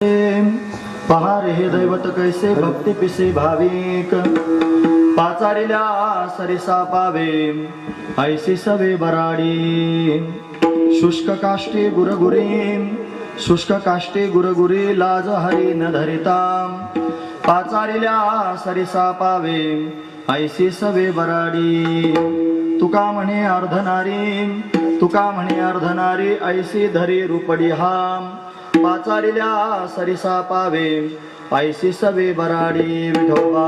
पहा रे हे दैवत कैसे भक्ती पिसे भाविक पाचारिल्या सरिसा पावे ऐसी सवे बराडी शुष्क काष्टी गुरगुरी लाज हरी न धरिता पाचारिल्या सरिसा पावे ऐसी सवे बराडी तुका म्हणे अर्धनारी ऐसी धरी रूपडी हा पाचारिल्या सरिसा पावे ऐसी सवे बराडी विठोबा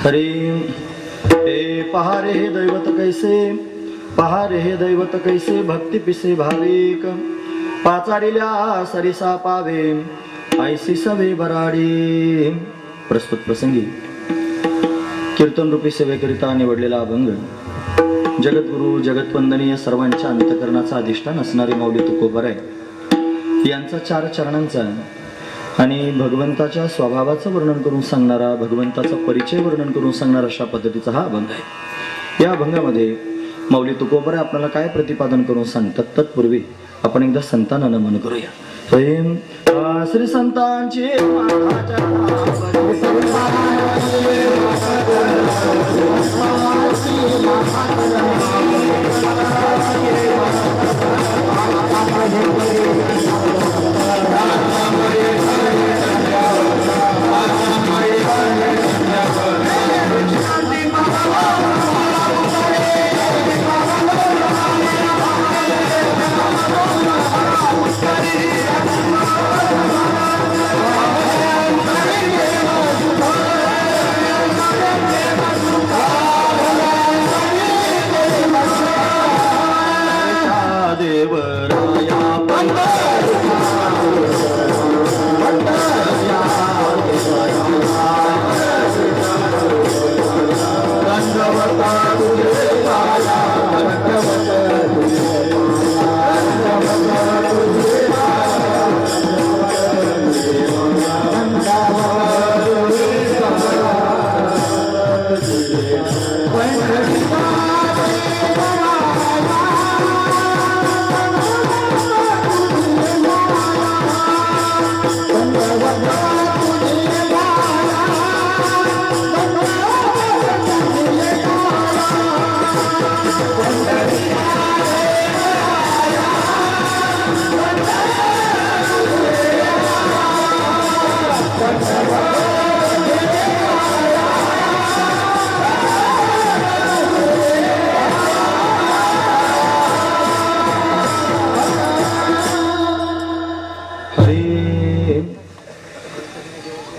हरी हे पहा रे हे दैवत कैसे भक्ती पिसे भाविक पाचारिल्या सरिसा पावे ऐसी सवे बराडी. प्रस्तुत प्रसंगी कीर्तन रूपी सेवेकरिता निवडलेला अभंग जगद्गुरु जगतवंदनीय सर्वांच्या अंतकरणाचा अधिष्ठान असणारे माऊली तुकोबराय यांचा 4 चरणांचा आणि भगवंताच्या स्वभावाचं वर्णन करून सांगणारा, भगवंताचा परिचय वर्णन करून सांगणारा अशा पद्धतीचा हा अभंग आहे. या अभंगामध्ये माऊली तुकोबराय आपल्याला काय प्रतिपादन करून सांगतात तत्पूर्वी आपण एकदा संतांना नमन करूया. श्री संतांची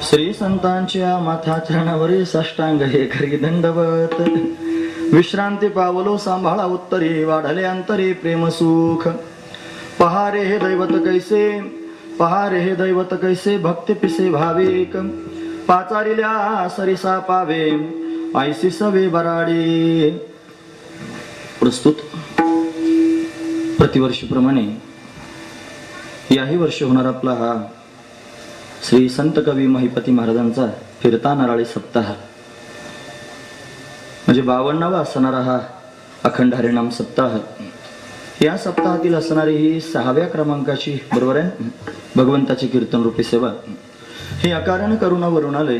श्री संतांच्या माथा चरणावरी साष्टांग हे करी दंडवत विश्रांती पावलो सांभाळा उत्तरी वाढले अंतरी प्रेम सुख पहारे हे दैवत कैसे पहा रे हे दैवत कैसे भक्ती पिसे भाविक पाचारिल्या सरिसा पावे ऐसी सवे बराडी. प्रस्तुत प्रतिवर्षीप्रमाणे याही वर्षी होणार आपला हा श्री संत कवी महिपती महाराजांचा फिरता नराळी सप्ताह, म्हणजे 52वा असणारा हा अखंड हरिनाम सप्ताह. या सप्ताहातील असणारी ही 6व्या क्रमांकाची, बरोबर आहे, भगवंताची कीर्तन रूपी सेवा. हे अकारण करुणा वरुणालय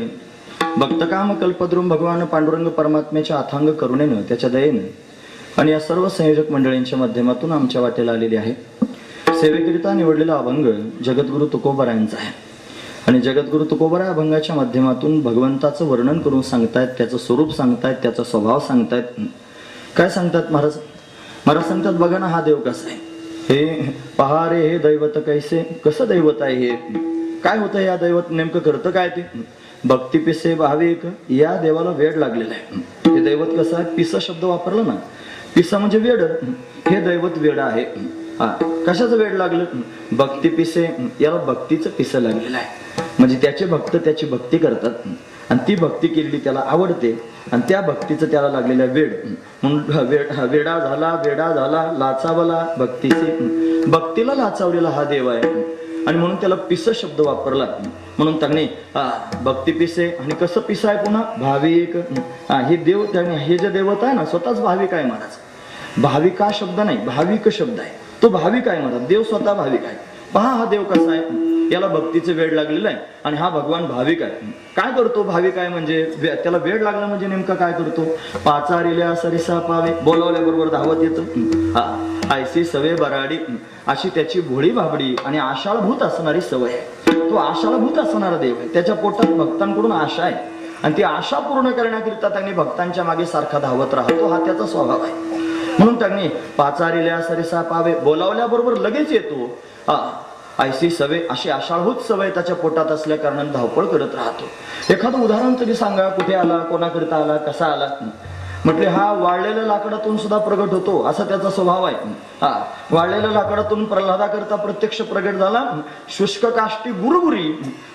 भक्तकाम कल्पद्रुम भगवान पांडुरंग परमात्म्याच्या अथांग करुणेनं, त्याच्या दयेनं आणि या सर्व संयोजक मंडळींच्या माध्यमातून आमच्या वाटेला आलेली आहे. सेवेकरिता निवडलेला अभंग जगद्गुरु तुकोबारायांचा आहे आणि जगद्गुरु तुकोबारा अभंगाच्या माध्यमातून भगवंताचं वर्णन करून सांगतायत, त्याचं स्वरूप सांगतायत, त्याचा स्वभाव सांगतायत. काय सांगतात महाराज? महाराज सांगतात, बघा ना हा देव कसा आहे, हे पहा रे हे दैवत कैसे, कसं दैवत आहे हे, काय होतं या दैवत, नेमकं करतं काय ते, भक्ती पिसे भाविक, या देवाला वेड लागलेला आहे. हे दैवत कसं आहे, पिसा शब्द वापरला ना, पिसा म्हणजे वेड, हे दैवत वेड आहे. हा, कशाचं वेड लागलं, भक्ती पिसे, याला भक्तीचं पिसं लागलेलं आहे. म्हणजे त्याचे भक्त त्याची भक्ती करतात आणि ती भक्ती केलेली त्याला आवडते आणि त्या भक्तीचं त्याला लागलेलं वेड म्हणून वेडा झाला लाचावला भक्तीचे, भक्तीला लाचावलेला हा देव आहे आणि म्हणून त्याला पिस शब्द वापरला. म्हणून त्यांनी भक्ती पिसे, आणि कसं पिसा आहे पुन्हा, भाविक. हे देव, त्याने हे जे देवता आहे ना स्वतःच भाविक आहे महाराज. भाविक हा शब्द नाही, भाविक शब्द आहे, तो भाविक आहे महाराज, देव स्वतः भाविक आहे. पहा हा देव कसा आहे, याला भक्तीचे वेड लागलेलं आहे आणि हा भगवान भाविक आहे. काय करतो भाविक आहे म्हणजे, त्याला वेड लागला म्हणजे नेमका काय करतो, पाचारिल्या सरिसा पावे, बोलावल्याबरोबर धावत येतो. हा, ऐसी सवे बराडी, अशी त्याची भोळी भाबडी आणि आशाळभूत असणारी सवय आहे. तो आशाळभूत असणारा देव आहे, त्याच्या पोटात भक्तांकडून आशा आहे आणि ती आशा पूर्ण करण्याकरिता त्यांनी भक्तांच्या मागे सारखा धावत राहतो, हा त्याचा स्वभाव आहे. म्हणून त्यांनी पाचारिल्या सरिसा पावे, बोलावल्याबरोबर लगेच येतो. ऐसी सवय, अशी आशाळभूत सवय त्याच्या पोटात असल्या कारणाने धावपळ करत राहतो. एखादं उदाहरण तरी सांगा, कुठे आला, कोणाकरिता आला, कसा आला. म्हटले हा वाळलेल्या लाकडातून सुद्धा प्रगट होतो, असा त्याचा स्वभाव आहे. हा, वाळलेल्या लाकडातून प्रल्हादाकरता प्रत्यक्ष प्रगट झाला. शुष्क काष्टी गुरुगुरी,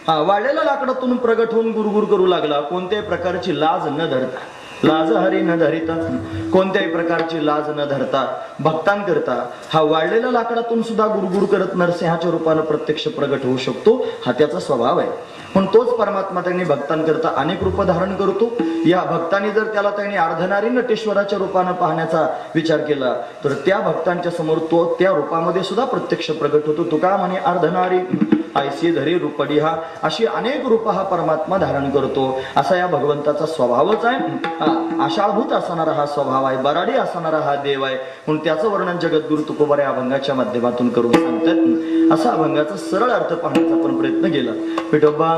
हा, वाळलेल्या लाकडातून प्रगट होऊन गुरुगुर करू लागला, कोणत्याही प्रकारची लाज न धरता, लाज हरी न धरिता, कोणत्याही प्रकारची लाज न धरता भक्तांकरता हा वाळलेल्या लाकडातून सुद्धा गुरुगुरु करत नरसिंहाच्या रूपानं प्रत्यक्ष प्रगट होऊ शकतो, हा त्याचा स्वभाव आहे. पण तोच परमात्मा त्यांनी भक्तांकरता अनेक रूप धारण करतो. या भक्तांनी जर त्याला त्यांनी अर्धनारी नटेश्वराच्या रूपानं पाहण्याचा विचार केला तर त्या भक्तांच्या समोर तो त्या रूपामध्ये सुद्धा प्रत्यक्ष प्रगट होतो. तुका म्हणे अर्धनारी ऐसी धरी रूपडी, हा अशी अनेक रूप हा परमात्मा धारण करतो. असा या भगवंताचा स्वभावच आहे. आशाळभूत असणारा हा स्वभाव आहे, बराडी असणारा हा देव आहे. म्हणून त्याचं वर्णन जगद्गुरु तुकोबारा या अभंगाच्या माध्यमातून करून सांगतात. असा अभंगाचा सरळ अर्थ पाहण्याचा आपण प्रयत्न केला. विठोबा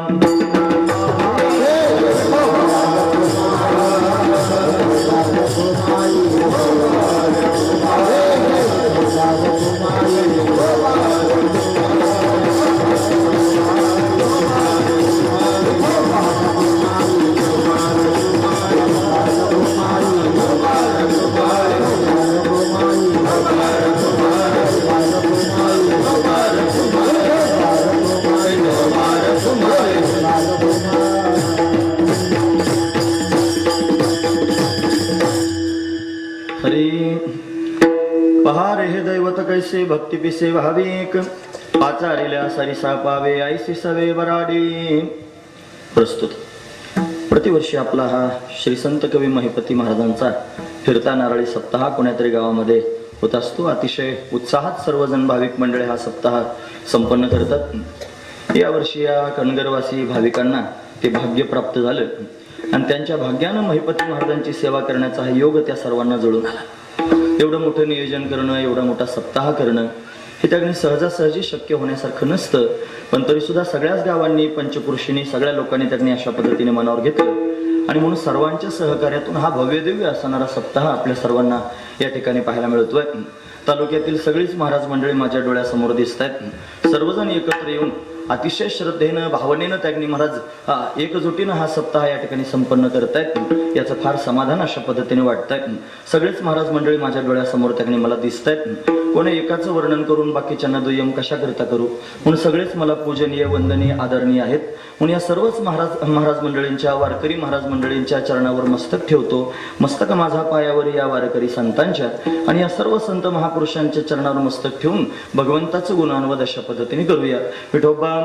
पहा रे हे दैवत कैसे भक्ती पिसे भाविक पाचारिल्या सरिसा पावे ऐसी सवे बराडी. प्रस्तुत प्रतिवर्षी आपला हा श्री संत कवी महिपती महाराजांचा फिरता नारळी सप्ताह कोण्यातरी गावामध्ये होत असतो. अतिशय उत्साहात सर्वजण भाविक मंडळे हा सप्ताह संपन्न करतात. यावर्षी या कणगरवासी भाविकांना ते भाग्य प्राप्त झालं आणि त्यांच्या भाग्यानं महिपती महाराजांची सेवा करण्याचा हा योग त्या सर्वांना जुळून आला. एवढं मोठं नियोजन करणं, एवढा मोठा सप्ताह करणं हे त्याकडे सहजासहजी शक्य होण्यासारखं नसतं. पण तरी सुद्धा सगळ्याच गावांनी, पंचकृषींनी, सगळ्या लोकांनी त्यांनी अशा पद्धतीने मनावर घेतलं आणि म्हणून सर्वांच्या सहकार्यातून हा भव्यदिव्य असणारा सप्ताह आपल्या सर्वांना या ठिकाणी पाहायला मिळतोय. तालुक्यातील सगळीच महाराज मंडळी माझ्या डोळ्यासमोर दिसत आहेत. सर्वजण एकत्र येऊन अतिशय श्रद्धेनं भावनेनं त्यांनी महाराज एकजुटीनं हा सप्ताह या ठिकाणी संपन्न करतायत. याचं फार समाधान अशा पद्धतीने वाटतंय. सगळेच महाराज मंडळी माझ्या डोळ्यासमोर त्यांनी मला दिसतायत. कोणी एकाचं वर्णन करून बाकीच्यांना दुय्यम कशा करता करू म्हणून सगळेच मला पूजनीय वंदनीय आदरणीय आहेत. म्हणून या सर्वच महाराज मंडळींच्या वारकरी महाराज मंडळींच्या चरणावर मस्तक ठेवतो. मस्तक माझा पायावर या वारकरी संतांच्या आणि या सर्व संत महापुरुषांच्या चरणावर मस्तक ठेवून भगवंताचं गुणानुवाद अशा पद्धतीने करूया. विठोबा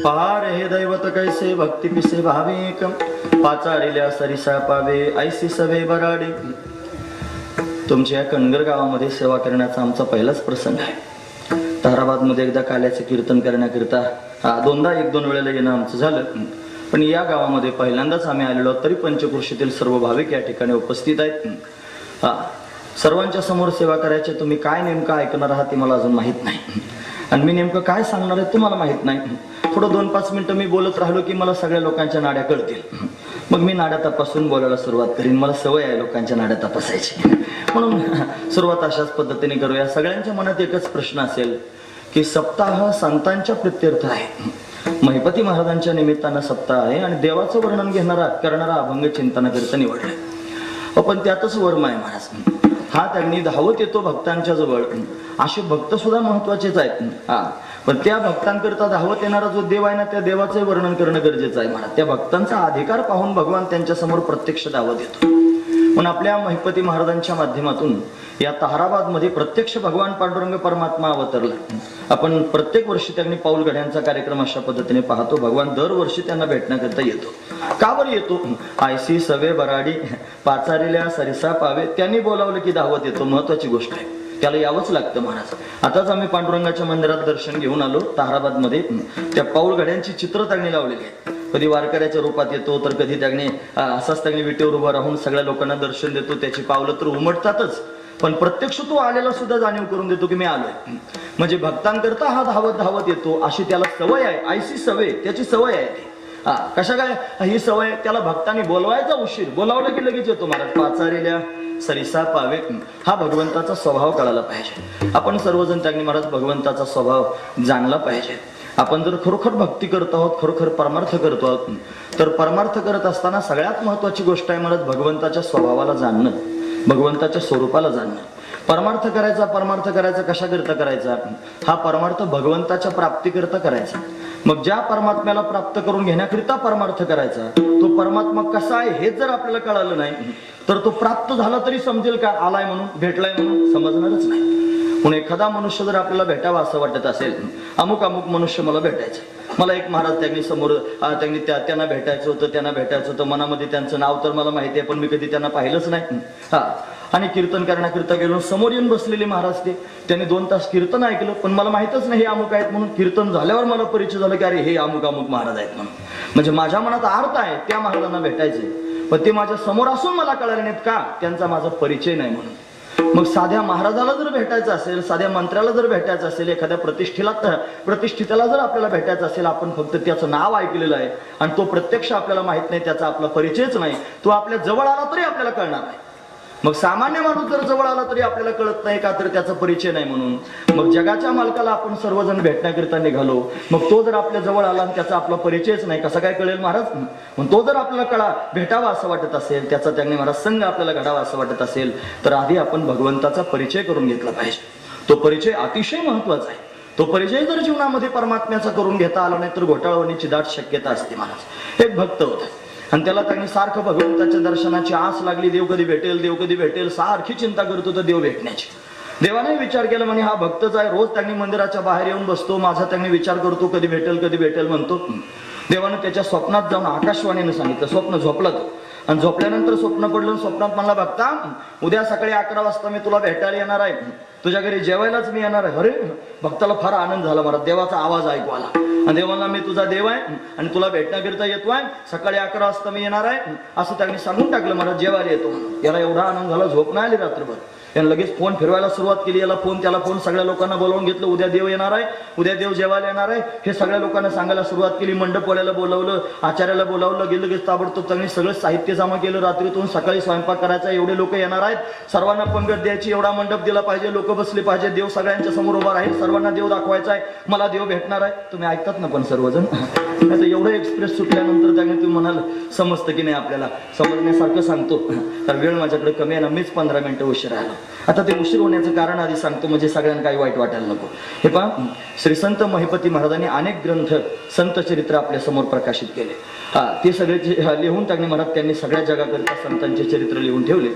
पार हे दैवत कैसे भक्ती पिसे भाविक पाचारिल्या सरिसा पावे ऐसी सवे बराडी. तुमच्या या कणगर गावामध्ये सेवा करण्याचा आमचा पहिलाच प्रसंग आहे. ताराबाद मध्ये एकदा काल्याचे कीर्तन करण्याकरिता दोनदा एक दोन वेळेला येणं आमचं झालं. पण या गावामध्ये पहिल्यांदाच आम्ही आलेलो तरी पंचकृषीतील सर्व भाविक या ठिकाणी उपस्थित आहेत. सर्वांच्या समोर सेवा करायची. तुम्ही काय नेमकं ऐकणार आहात ते मला अजून माहित नाही आणि मी नेमकं काय सांगणार आहे तुम्हाला माहित नाही. थोडं 2-5 मिनिटं मी बोलत राहिलो की मला सगळ्या लोकांच्या नाड्या कळतील. मग मी नाड्या तपासून बोलायला सुरुवात करीन. मला सवय आहे लोकांच्या नाड्या तपासायची. म्हणून सुरुवात अशाच पद्धतीने करूया. सगळ्यांच्या मनात एकच प्रश्न असेल की सप्ताह संतांच्या प्रित्यर्थ आहे. महिपती महाराजांच्या निमित्तानं सप्ताह आहे आणि देवाचं वर्णन करणारा अभंग चिंतनाकरिता निवडला. पण त्यातच वर्म आहे महाराज. हा त्यांनी धावत येतो भक्तांच्या जवळ. असे भक्त सुद्धा महत्वाचेच आहेत. पण त्या भक्तांकरता धावत येणारा जो देव आहे ना त्या देवाचे वर्णन करणं गरजेचं आहे महाराज. त्या भक्तांचा अधिकार पाहून भगवान त्यांच्या समोर प्रत्यक्ष धावत येतो. पण आपल्या महिपती महाराजांच्या माध्यमातून या ताहराबाद मध्ये प्रत्यक्ष भगवान पांडुरंग परमात्मा अवतरला. आपण प्रत्येक वर्षी त्यांनी पाऊल गड्यांचा कार्यक्रम अशा पद्धतीने पाहतो. भगवान दरवर्षी त्यांना भेटण्याकरता येतो. का बरं येतो? आयसी सवे बराडी पाचारिल्या सरिसा पावे. त्यांनी बोलावलं की धावत येतो. महत्वाची गोष्ट आहे. त्याला यावंच लागतं महाराज. आताच आम्ही पांडुरंगाच्या मंदिरात दर्शन घेऊन आलो. ताहराबाद मध्ये त्या पाऊल गड्यांची चित्र त्यांनी लावलेली आहेत. कधी वारकऱ्याच्या रूपात येतो तर कधी त्यांनी असाच त्यांनी विटेवर उभा राहून सगळ्या लोकांना दर्शन देतो. त्याची पावलं तर उमटतातच पण प्रत्यक्ष तो आलेला सुद्धा जाणीव करून देतो की मी आलोय. म्हणजे भक्तांकरता हा धावत येतो अशी त्याला सवय आहे. आयसी सवय त्याची सवय आहे ती. कशा काय ही सवय? त्याला भक्तांनी बोलवायचा उशीर. बोलावलं की लगेच येतो महाराज. पाचारिल्या सरिसा पावे. हा भगवंताचा स्वभाव कळायला पाहिजे. आपण सर्वजण त्यांनी महाराज भगवंताचा स्वभाव जाणला पाहिजे. आपण जर खरोखर भक्ती करत आहोत खरोखर परमार्थ करतो आहोत तर परमार्थ करत असताना सगळ्यात महत्वाची गोष्ट आहे महाराज भगवंताच्या स्वभावाला जाणणं, भगवंताच्या स्वरूपाला जाणणं. परमार्थ करायचा कशाकरिता करायचा? हा परमार्थ भगवंताच्या प्राप्तीकरिता करायचा. मग ज्या परमात्म्याला प्राप्त करून घेण्याकरिता परमार्थ करायचा तो परमात्मा कसा आहे हे जर आपल्याला कळालं नाही तर तो प्राप्त झाला तरी समजेल का? आलाय म्हणून, भेटलाय म्हणून समजणारच नाही. म्हणून एखादा मनुष्य जर आपल्याला भेटावा असं वाटत असेल, अमुक मनुष्य मला भेटायचं, मला एक महाराज त्यांनी समोर त्यांना भेटायचं होतं, मनामध्ये त्यांचं नाव तर मला माहिती आहे पण मी कधी त्यांना पाहिलंच नाही. आणि कीर्तन करण्याकरिता गेलो, समोर येऊन बसलेले महाराज त्यांनी 2 तास कीर्तन ऐकलं पण मला माहितच नाही हे अमुक आहेत म्हणून. कीर्तन झाल्यावर मला परिचय झाला की अरे हे अमुक महाराज आहेत म्हणून. म्हणजे माझ्या मनात अर्थ आहे त्या महाराजांना भेटायचे पण ते माझ्या समोर असून मला कळाले नाहीत का? त्यांचा माझा परिचय नाही म्हणून. मग साध्या महाराजाला जर भेटायचं असेल, साध्या मंत्र्याला जर भेटायचं असेल, एखाद्या प्रतिष्ठिताला जर आपल्याला भेटायचं असेल, आपण फक्त त्याचं नाव ऐकलेलं आहे आणि तो प्रत्यक्ष आपल्याला माहित नाही, त्याचा आपला परिचयच नाही, तो आपल्या जवळ आला तरी आपल्याला कळणार नाही. मग सामान्य माणूस जर जवळ आला तरी आपल्याला कळत नाही का? तर त्याचा परिचय नाही म्हणून. मग जगाच्या मालकाला आपण सर्वजण भेटण्याकरिता निघालो, मग तो जर आपल्या जवळ आला आणि त्याचा आपला परिचयच नाही, कसा काय कळेल महाराज? मग तो जर आपल्याला भेटावा असं वाटत असेल, त्याचा त्यांनी महाराज संघ आपल्याला घडावा असं वाटत असेल तर आधी आपण भगवंताचा परिचय करून घेतला पाहिजे. तो परिचय अतिशय महत्वाचा आहे. तो परिचय जर जीवनामध्ये परमात्म्याचा करून घेता आला नाही तर घोटाळा होण्याची दाट शक्यता असते महाराज. एक भक्त होता आणि त्याला त्यांनी सारखं भगवंताच्या दर्शनाची आस लागली. देव कधी भेटेल सारखी चिंता करत होतं देव भेटण्याची. देवाने विचार केला म्हणे हा भक्तच आहे, रोज त्यांनी मंदिराच्या बाहेर येऊन बसतो, माझा त्यांनी विचार करतो कधी भेटेल म्हणतो. देवाने त्याच्या स्वप्नात जाऊन आकाशवाणीने सांगितलं. स्वप्न झोपला तो आणि झोपल्यानंतर स्वप्न पडलं. स्वप्नात मला बघता उद्या सकाळी 11 वाजता मी तुला भेटायला येणार आहे, तुझ्या घरी जेवायलाच मी येणार आहे. अरे भक्ताला फार आनंद झाला महाराज. देवाचा आवाज ऐकू आला आणि देवाला मी तुझा देव आहे आणि तुला भेटण्याकरिता येतोय, सकाळी 11 वाजता मी येणार आहे असं त्यांनी सांगून टाकलं. महाराज जेवायला येतो. याला एवढा आनंद झाला, झोप नाही आली रात्रभर. यानं लगेच फोन फिरवायला सुरुवात केली, याला फोन त्याला फोन, सगळ्या लोकांना बोलावून घेतलं, उद्या देव येणार आहे, उद्या देव जेवायला येणार आहे, हे सगळ्या लोकांना सांगायला सुरुवात केली. मंडपवाल्याला बोलावलं, आचार्याला बोलावलं, गेलं लगेच ताबडतोब त्यांनी सगळं साहित्य जमा केलं. रात्रीतून सकाळी स्वयंपाक करायचा, एवढे लोक येणार आहेत, सर्वांना पंगत द्यायची, एवढा मंडप दिला पाहिजे, लोक बसले पाहिजे, देव सगळ्यांच्या समोर उभा राहील, सर्वांना देव दाखवायचा आहे, मला देव भेटणार आहे. तुम्ही ऐकतात ना पण सर्वजण? नाही एवढं एक्सप्रेस सुटल्यानंतर त्याने तुम्ही म्हणाल समजतं की नाही आपल्याला, समजण्यासारखं सांगतो, तर वेळ माझ्याकडे कमी आहे ना, मीच 15 मिनिटं उशीर आलो. आता ते उशीर होण्याचं कारण आधी सांगतो, म्हणजे सगळ्यांना काही वाईट वाटायला नको. हे पहा, श्री संत महिपती महाराजांनी अनेक ग्रंथ, संत चरित्र आपल्या समोर प्रकाशित केले. ते सगळे लिहून टाकणे महाराज त्यांनी सगळ्या जगाकरता संतांचे चरित्र लिहून ठेवले.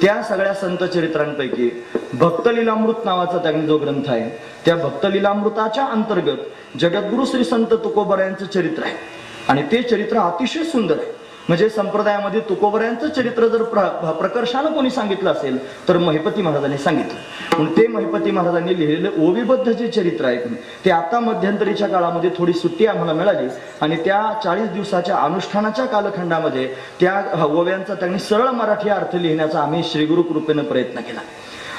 त्या सगळ्या संत चरित्रांपैकी भक्तलीलामृत नावाचा त्यांनी जो ग्रंथ आहे, त्या भक्तलीलामृताच्या अंतर्गत जगद्गुरु श्री संत तुकोबरायांचं चरित्र आहे. आणि ते चरित्र अतिशय सुंदर आहे. म्हणजे संप्रदायामध्ये तुकोबरायांचं चरित्र जर प्रकर्षानं कोणी सांगितलं असेल तर महिपती महाराजांनी सांगितलं. म्हणून ते महिपती महाराजांनी लिहिलेलं ओवीबद्ध जे चरित्र आहे ते आता मध्यंतरीच्या काळामध्ये थोडी सुट्टी आम्हाला मिळाली आणि त्या 40 दिवसाच्या अनुष्ठानाच्या कालखंडामध्ये त्या ओव्यांचा त्यांनी सरळ मराठी अर्थ लिहिण्याचा आम्ही श्री गुरु कृपेनं प्रयत्न केला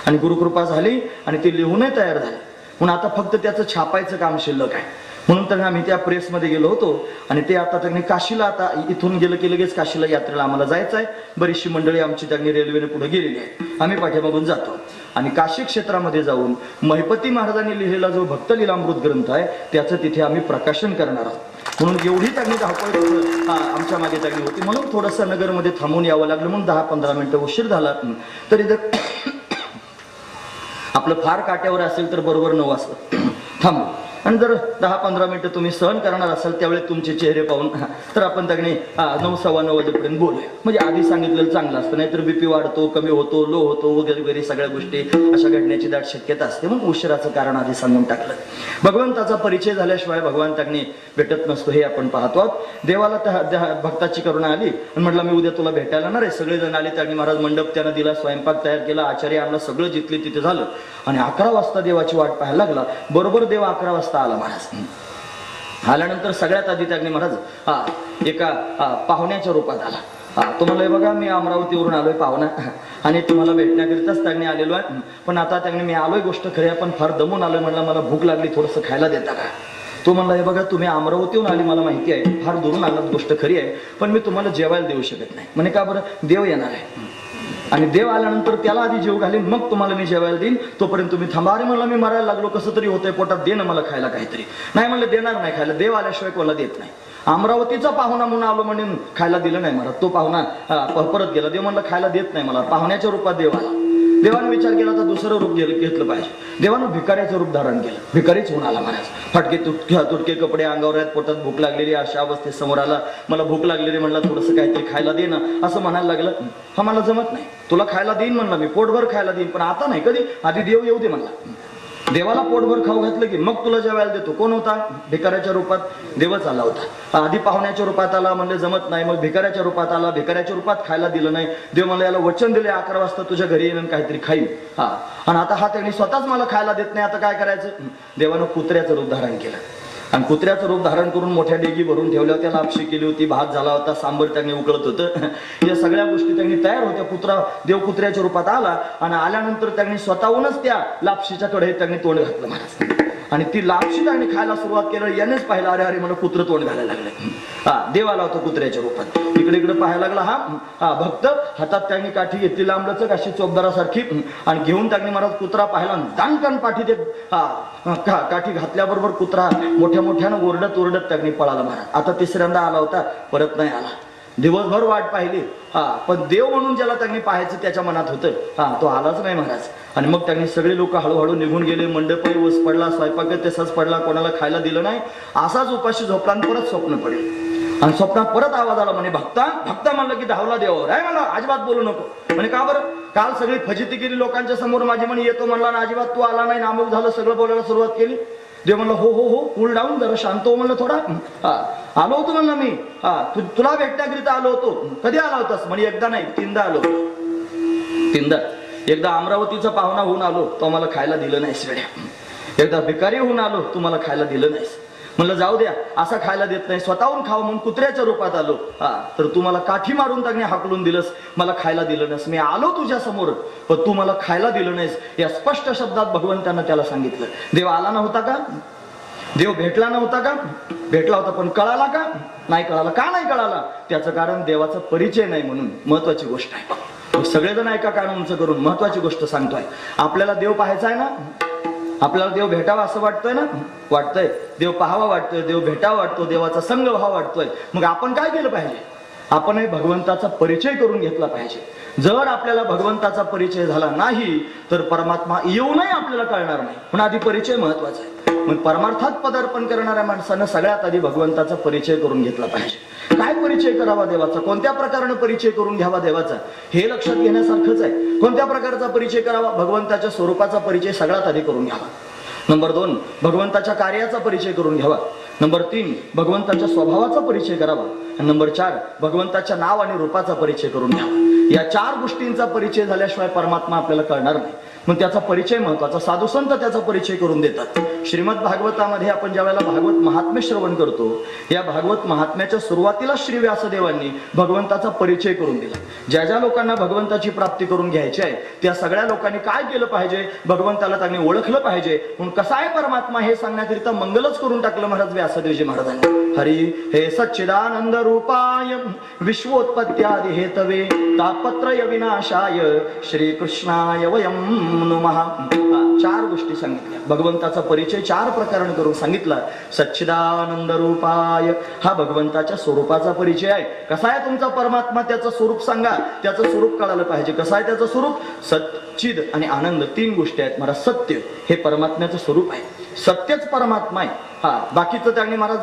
आणि गुरुकृपा झाली आणि ते लिहूनही तयार झाले. म्हणून आता फक्त त्याचं छापायचं काम शिल्लक आहे. म्हणून तर आम्ही त्या प्रेसमध्ये गेलो होतो आणि ते आता त्यांनी काशीला, आता इथून गेलं की लगेच काशीला यात्रेला आम्हाला जायचं आहे. बरीचशी मंडळी आमची त्यांनी रेल्वेने पुढे गेलेली आहे, आम्ही पाठीमागून जातो आणि काशी क्षेत्रामध्ये जाऊन महिपती महाराजांनी लिहिलेला जो भक्तलीलामृत ग्रंथ आहे त्याचं तिथे आम्ही प्रकाशन करणार आहोत. म्हणून एवढी त्यांनी धावपळ आमच्या मागे त्यांनी होती, म्हणून थोडंसं नगरमध्ये थांबून यावं लागलं, म्हणून 10-15 मिनिटं उशीर झाला. तरी जर आपलं फार काट्यावर असेल तर बरोबर 9 वाजता थांबू आणि जर 10-15 मिनिटं तुम्ही सहन करणार असाल त्यावेळी तुमचे चेहरे पाहून तर आपण त्याने 9-9:15 वाजेपर्यंत बोलूया. म्हणजे आधी सांगितलेलं चांगलं असतं, नाहीतर बीपी वाढतो, कमी होतो, लो होतो वगैरे वगैरे सगळ्या गोष्टी अशा घडण्याची दाट शक्यता असते. मग उशिराचं कारण आधी सांगून टाकलं. भगवंताचा परिचय झाल्याशिवाय भगवान त्याने भेटत नसतो हे आपण पाहतो. देवाला त्या भक्ताची करुणा आली आणि म्हटलं मी उद्या तुला भेटायला येणार आहे. सगळेजण आले, त्यांनी महाराज मंडप त्यानं दिला, स्वयंपाक तयार केला, आचार्य आणला, सगळं जिथले तिथे झालं आणि 11 वाजता देवाची वाट पाहायला लागला. बरोबर देव 11 वाजता आला. महाराज आल्यानंतर सगळ्यात आधी त्यांनी महाराज एका पाहुण्याच्या रूपात आला. तुम्हाला बघा मी अमरावतीवरून आलोय पाहुणा आणि तुम्हाला भेटण्याकरिताच त्यांनी आलेलो आहे, पण आता त्यांनी मी आलोय गोष्ट खरी आहे पण फार दमून आलोय, म्हणलं मला भूक लागली, थोडंसं खायला देता का? तो म्हणला हे बघा तुम्ही अमरावतीहून आली मला माहिती आहे, फार दुरून आलात गोष्ट खरी आहे, पण मी तुम्हाला जेवायला देऊ शकत नाही. म्हणे का बरं? देव येणार आहे आणि देव आल्यानंतर त्याला आधी जेव घालीन मग तुम्हाला मी जेवायला देईन, तोपर्यंत तुम्ही थांबा. अरे म्हणलं मी मरायला लागलो, कसं तरी होतंय पोटात, दे ना मला खायला काहीतरी. नाही म्हणलं देणार नाही खायला, देव आल्याशिवाय कोणाला देत नाही. अमरावतीचा पाहुणा म्हणून आलो म्हणून खायला दिलं नाही मला. तो पाहुणा परत गेला. देव म्हणलं खायला देत नाही मला. पाहुण्याच्या रूपात देव आला. देवाने विचार केला तर दुसरं रूप घेतलं पाहिजे. देवानं भिकाऱ्याचं रूप धारण केलं, भिकारीच होऊन आला महाराज. फाटके तुटके कपडे अंगावर आहेत, पोटात भूक लागलेली, अशा अवस्थेत समोर आला. मला भूक लागलेली म्हणला, थोडंसं काहीतरी खायला दे ना असं म्हणायला लागलं. हा मला जमत नाही, तुला खायला देईन म्हणला मी, पोटभर खायला देईन, पण आता नाही, कधी आधी देव येऊ दे म्हणला. देवाला पोटभर खाऊ घातलं की मग तुला जेवायला देतो. कोण होता? भिकाऱ्याच्या रूपात देवच आला होता. आधी पाहुण्याच्या रूपात आला, म्हणले जमत नाही, मग भिकाऱ्याच्या रूपात आला, भिकाऱ्याच्या रूपात खायला दिलं नाही. देव मला याला वचन दिले 11 वाजता तुझ्या घरी येऊन काहीतरी खाईन. आणि आता हा त्यांनी स्वतःच मला खायला देत नाही, आता काय करायचं? देवानं कुत्र्याचं रूप धारण केलं आणि कुत्र्याचं रूप धारण करून मोठ्या डेगी भरून ठेवल्या होत्या, लापशी केली होती, भात झाला होता, सांबर त्यांनी उकळत होतं. या सगळ्या गोष्टी त्यांनी तयार होत्या. देव कुत्र्याच्या रूपात आला आणि आल्यानंतर त्यांनी स्वतःहूनच त्या लापशीच्या कडे त्यांनी तोंड घातलं महाराज आणि ती लापशी त्यांनी खायला सुरुवात केलं. यानेच पाहिलं, अरे अरे मला कुत्र तोंड घालायला लागलं. देव आला होता कुत्र्याच्या रूपात. इकडे इकडे पाहायला लागला हा भक्त. हातात त्यांनी काठी घेतली लांबलचक अशी चोपदारासारखी आणि घेऊन त्यांनी महाराज कुत्रा पाहिला. दानकान पाठी ते काठी घातल्याबरोबर कुत्रा मोठ्या मोठ्यानं ओरडत ओरडत त्यांनी पळाला महाराज. आता तिसऱ्यांदा आला होता, परत नाही आला. दिवसभर वाट पाहिली, पण देव म्हणून ज्याला त्यांनी पाहायचं त्याच्या मनात होतं, तो आलाच नाही महाराज. आणि मग त्यांनी सगळे लोक हळूहळू निघून गेले. मंडपही वस पडला, स्वयंपाक तसाच पडला, कोणाला खायला दिलं नाही. असाच उपाशी झोपला आणि परत स्वप्न पडले आणि स्वप्नात परत आवाज आला. म्हणे भक्ता भक्ता म्हणलं की धावला देवावर. आहे मला अजिबात बोलू नको. म्हणे का बरं? काल सगळी फजिती केली लोकांच्या समोर माझी, म्हणे येतो म्हणला ना अजिबात तू आला नाही, नामक झालं, सगळं बोलायला सुरुवात केली. देव म्हणलं हो हो हो, कूल डाऊन, जरा शांत हो म्हणलं थोडा. आलो होतो म्हणलं मी, तुला भेटण्याकरिता आलो होतो. कधी आला होतास? म्हणे एकदा नाही 3दा आलो. 3दा. एकदा अमरावतीचा पाहुणा होऊन आलो, तो मला खायला दिलं नाहीस वेड्या. एकदा भिकारी होऊन आलो, तू मला खायला दिलं नाहीस. म्हणलं जाऊ द्या, असा खायला देत नाही, स्वतःहून खावं म्हणून कुत्र्याच्या रूपात आलो. तर तू मला काठी मारून टाकणे हाकलून दिलंस, मला खायला दिलं नाहीस. मी आलो तुझ्या समोर, पण तू मला खायला दिलं नाहीस. या स्पष्ट शब्दात भगवंतानं त्याला सांगितलं. देव आला नव्हता का? देव भेटला नव्हता का? भेटला होता, पण कळाला का? नाही कळाला. का नाही कळाला? त्याचं कारण देवाचा परिचय नाही म्हणून. महत्वाची गोष्ट आहे. सगळेजण ऐका कान उंच करून, महत्वाची गोष्ट सांगतोय. आपल्याला देव पाहायचा आहे ना, आपल्याला देव भेटावा असं वाटतंय ना, वाटतंय. देव पाहावा वाटतोय, देव भेटावा वाटतो, देवाचा संग व्हावा वाटतोय. मग आपण काय केलं पाहिजे? आपण भगवंताचा परिचय करून घेतला पाहिजे. जर आपल्याला भगवंताचा परिचय झाला नाही तर परमात्मा येऊनही आपल्याला कळणार नाही. पण आधी परिचय महत्वाचा आहे. मग परमार्थात पदार्पण करणाऱ्या माणसानं सगळ्यात आधी भगवंताचा परिचय करून घेतला पाहिजे. काय परिचय करावा देवाचा, कोणत्या प्रकाराने परिचय करून घ्यावा देवाचा, हे लक्षात घेण्यासारखंच आहे. कोणत्या प्रकारचा परिचय करावा? भगवंताच्या स्वरूपाचा परिचय सगळ्यात आधी करून घ्यावा. नंबर 2, भगवंताच्या कार्याचा परिचय करून घ्यावा. नंबर 3, भगवंताच्या स्वभावाचा परिचय करावा. आणि नंबर 4, भगवंताच्या नाव आणि रूपाचा परिचय करून घ्यावा. या 4 गोष्टींचा परिचय झाल्याशिवाय परमात्मा आपल्याला कळणार नाही. मग त्याचा परिचय महत्वाचा. साधू संत त्याचा परिचय करून देतात. श्रीमद भागवतामध्ये आपण ज्या वेळेला भागवत महात्म्य श्रवण करतो, या भागवत महात्म्याच्या सुरुवातीला श्री व्यासदेवांनी भगवंताचा परिचय करून दिला. ज्या ज्या लोकांना भगवंताची प्राप्ती करून घ्यायची आहे त्या सगळ्या लोकांनी काय केलं पाहिजे? भगवंताला त्यांनी ओळखलं पाहिजे. म्हणून कसा आहे परमात्मा हे सांगण्याकरिता मंगलच करून टाकलं महाराज व्यासदेवजी महाराजांनी. हरी हे सच्चिदानंद रूपाय विश्वोत्पत्त्यादि हेतवे तापत्रय विनाशाय श्रीकृष्णाय वयं नमः. 4 गोष्टी सांगितल्या. भगवंताचा परिचय 4 प्रकाराने करून सांगितला. सच्चिदानंद रूपाय हा भगवंताच्या स्वरूपाचा परिचय आहे. कसा आहे तुमचा परमात्मा, त्याचं स्वरूप सांगा. त्याचं स्वरूप कळालं पाहिजे. कसं आहे त्याचं स्वरूप? सच्चिद आणि आनंद 3 गोष्टी आहेत महाराज. सत्य हे परमात्म्याचं स्वरूप आहे. सत्यच परमात्मा आहे. बाकीचं त्यांनी महाराज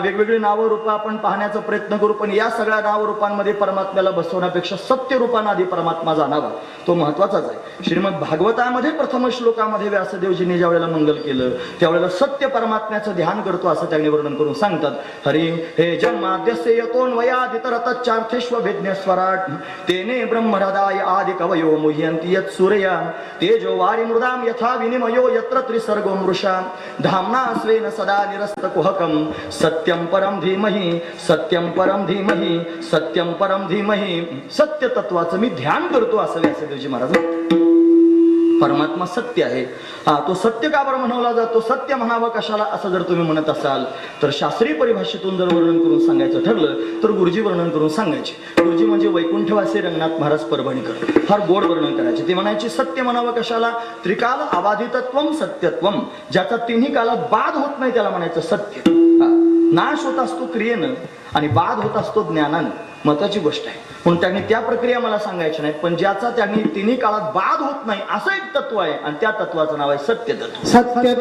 वेगवेगळी नावं रूप आपण पाहण्याचा प्रयत्न करू, पण या सगळ्या नाव रूपांमध्ये परमात्म्याला बसवण्यापेक्षा सत्य रूपाने आधी परमात्मा जाणावा, तो महत्वाचाच आहे. श्रीमद भागवतामध्ये प्रथम श्लोकामध्ये व्यासदेवजींनी ज्या वेळेला मंगल केलं त्यावेळेला सत्य परमात्म्याचं ध्यान करतो असं त्यांनी वर्णन करून सांगतात. हरी हे जन्माद्यस्य यतोऽन्वयादितरतच्चार्थेष्वभिज्ञस्वराट् तेने ब्रह्महृदाय आदि कवयो मुह्यन्ति यत् सूर्या तेजो वारिमृदां यथा विनिमयो यत्र त्रिसर्गो मृषा धाम्ना स्वेन सदा निरस्तकुहकं सत्यं परं धीमहि सत्यं परं धीमहि सत्यं परं धीमहि. सत्य तत्वाचं मी ध्यान करतो असं व्यासदेवजी महाराज. परमात्मा सत्य आहे. तो सत्य का बरं म्हणावला जातो? सत्य म्हणावं कशाला असं जर तुम्ही म्हणत असाल तर शास्त्रीय परिभाषेतून जर वर्णन करून सांगायचं ठरलं तर गुरुजी वर्णन करून सांगायचे. गुरुजी म्हणजे वैकुंठवासी रंगनाथ महाराज परभणीकर फार गोड वर्णन करायचे. ते म्हणायचे सत्य म्हणावं कशाला? त्रिकाल अबाधितत्वम सत्यत्वम. ज्याचा 3ही कालात बाध होत नाही त्याला म्हणायचं सत्य. नाश होत असतो क्रियेनं आणि बाध होत असतो ज्ञानानं. महत्वाची गोष्ट आहे. म्हणून त्यांनी त्या प्रक्रिया मला सांगायच्या नाही, पण ज्याचा त्यांनी 3ही काळात बाध होत नाही असं एक तत्व आहे आणि त्या तत्वाचं नाव आहे सत्य तत्व. सत्य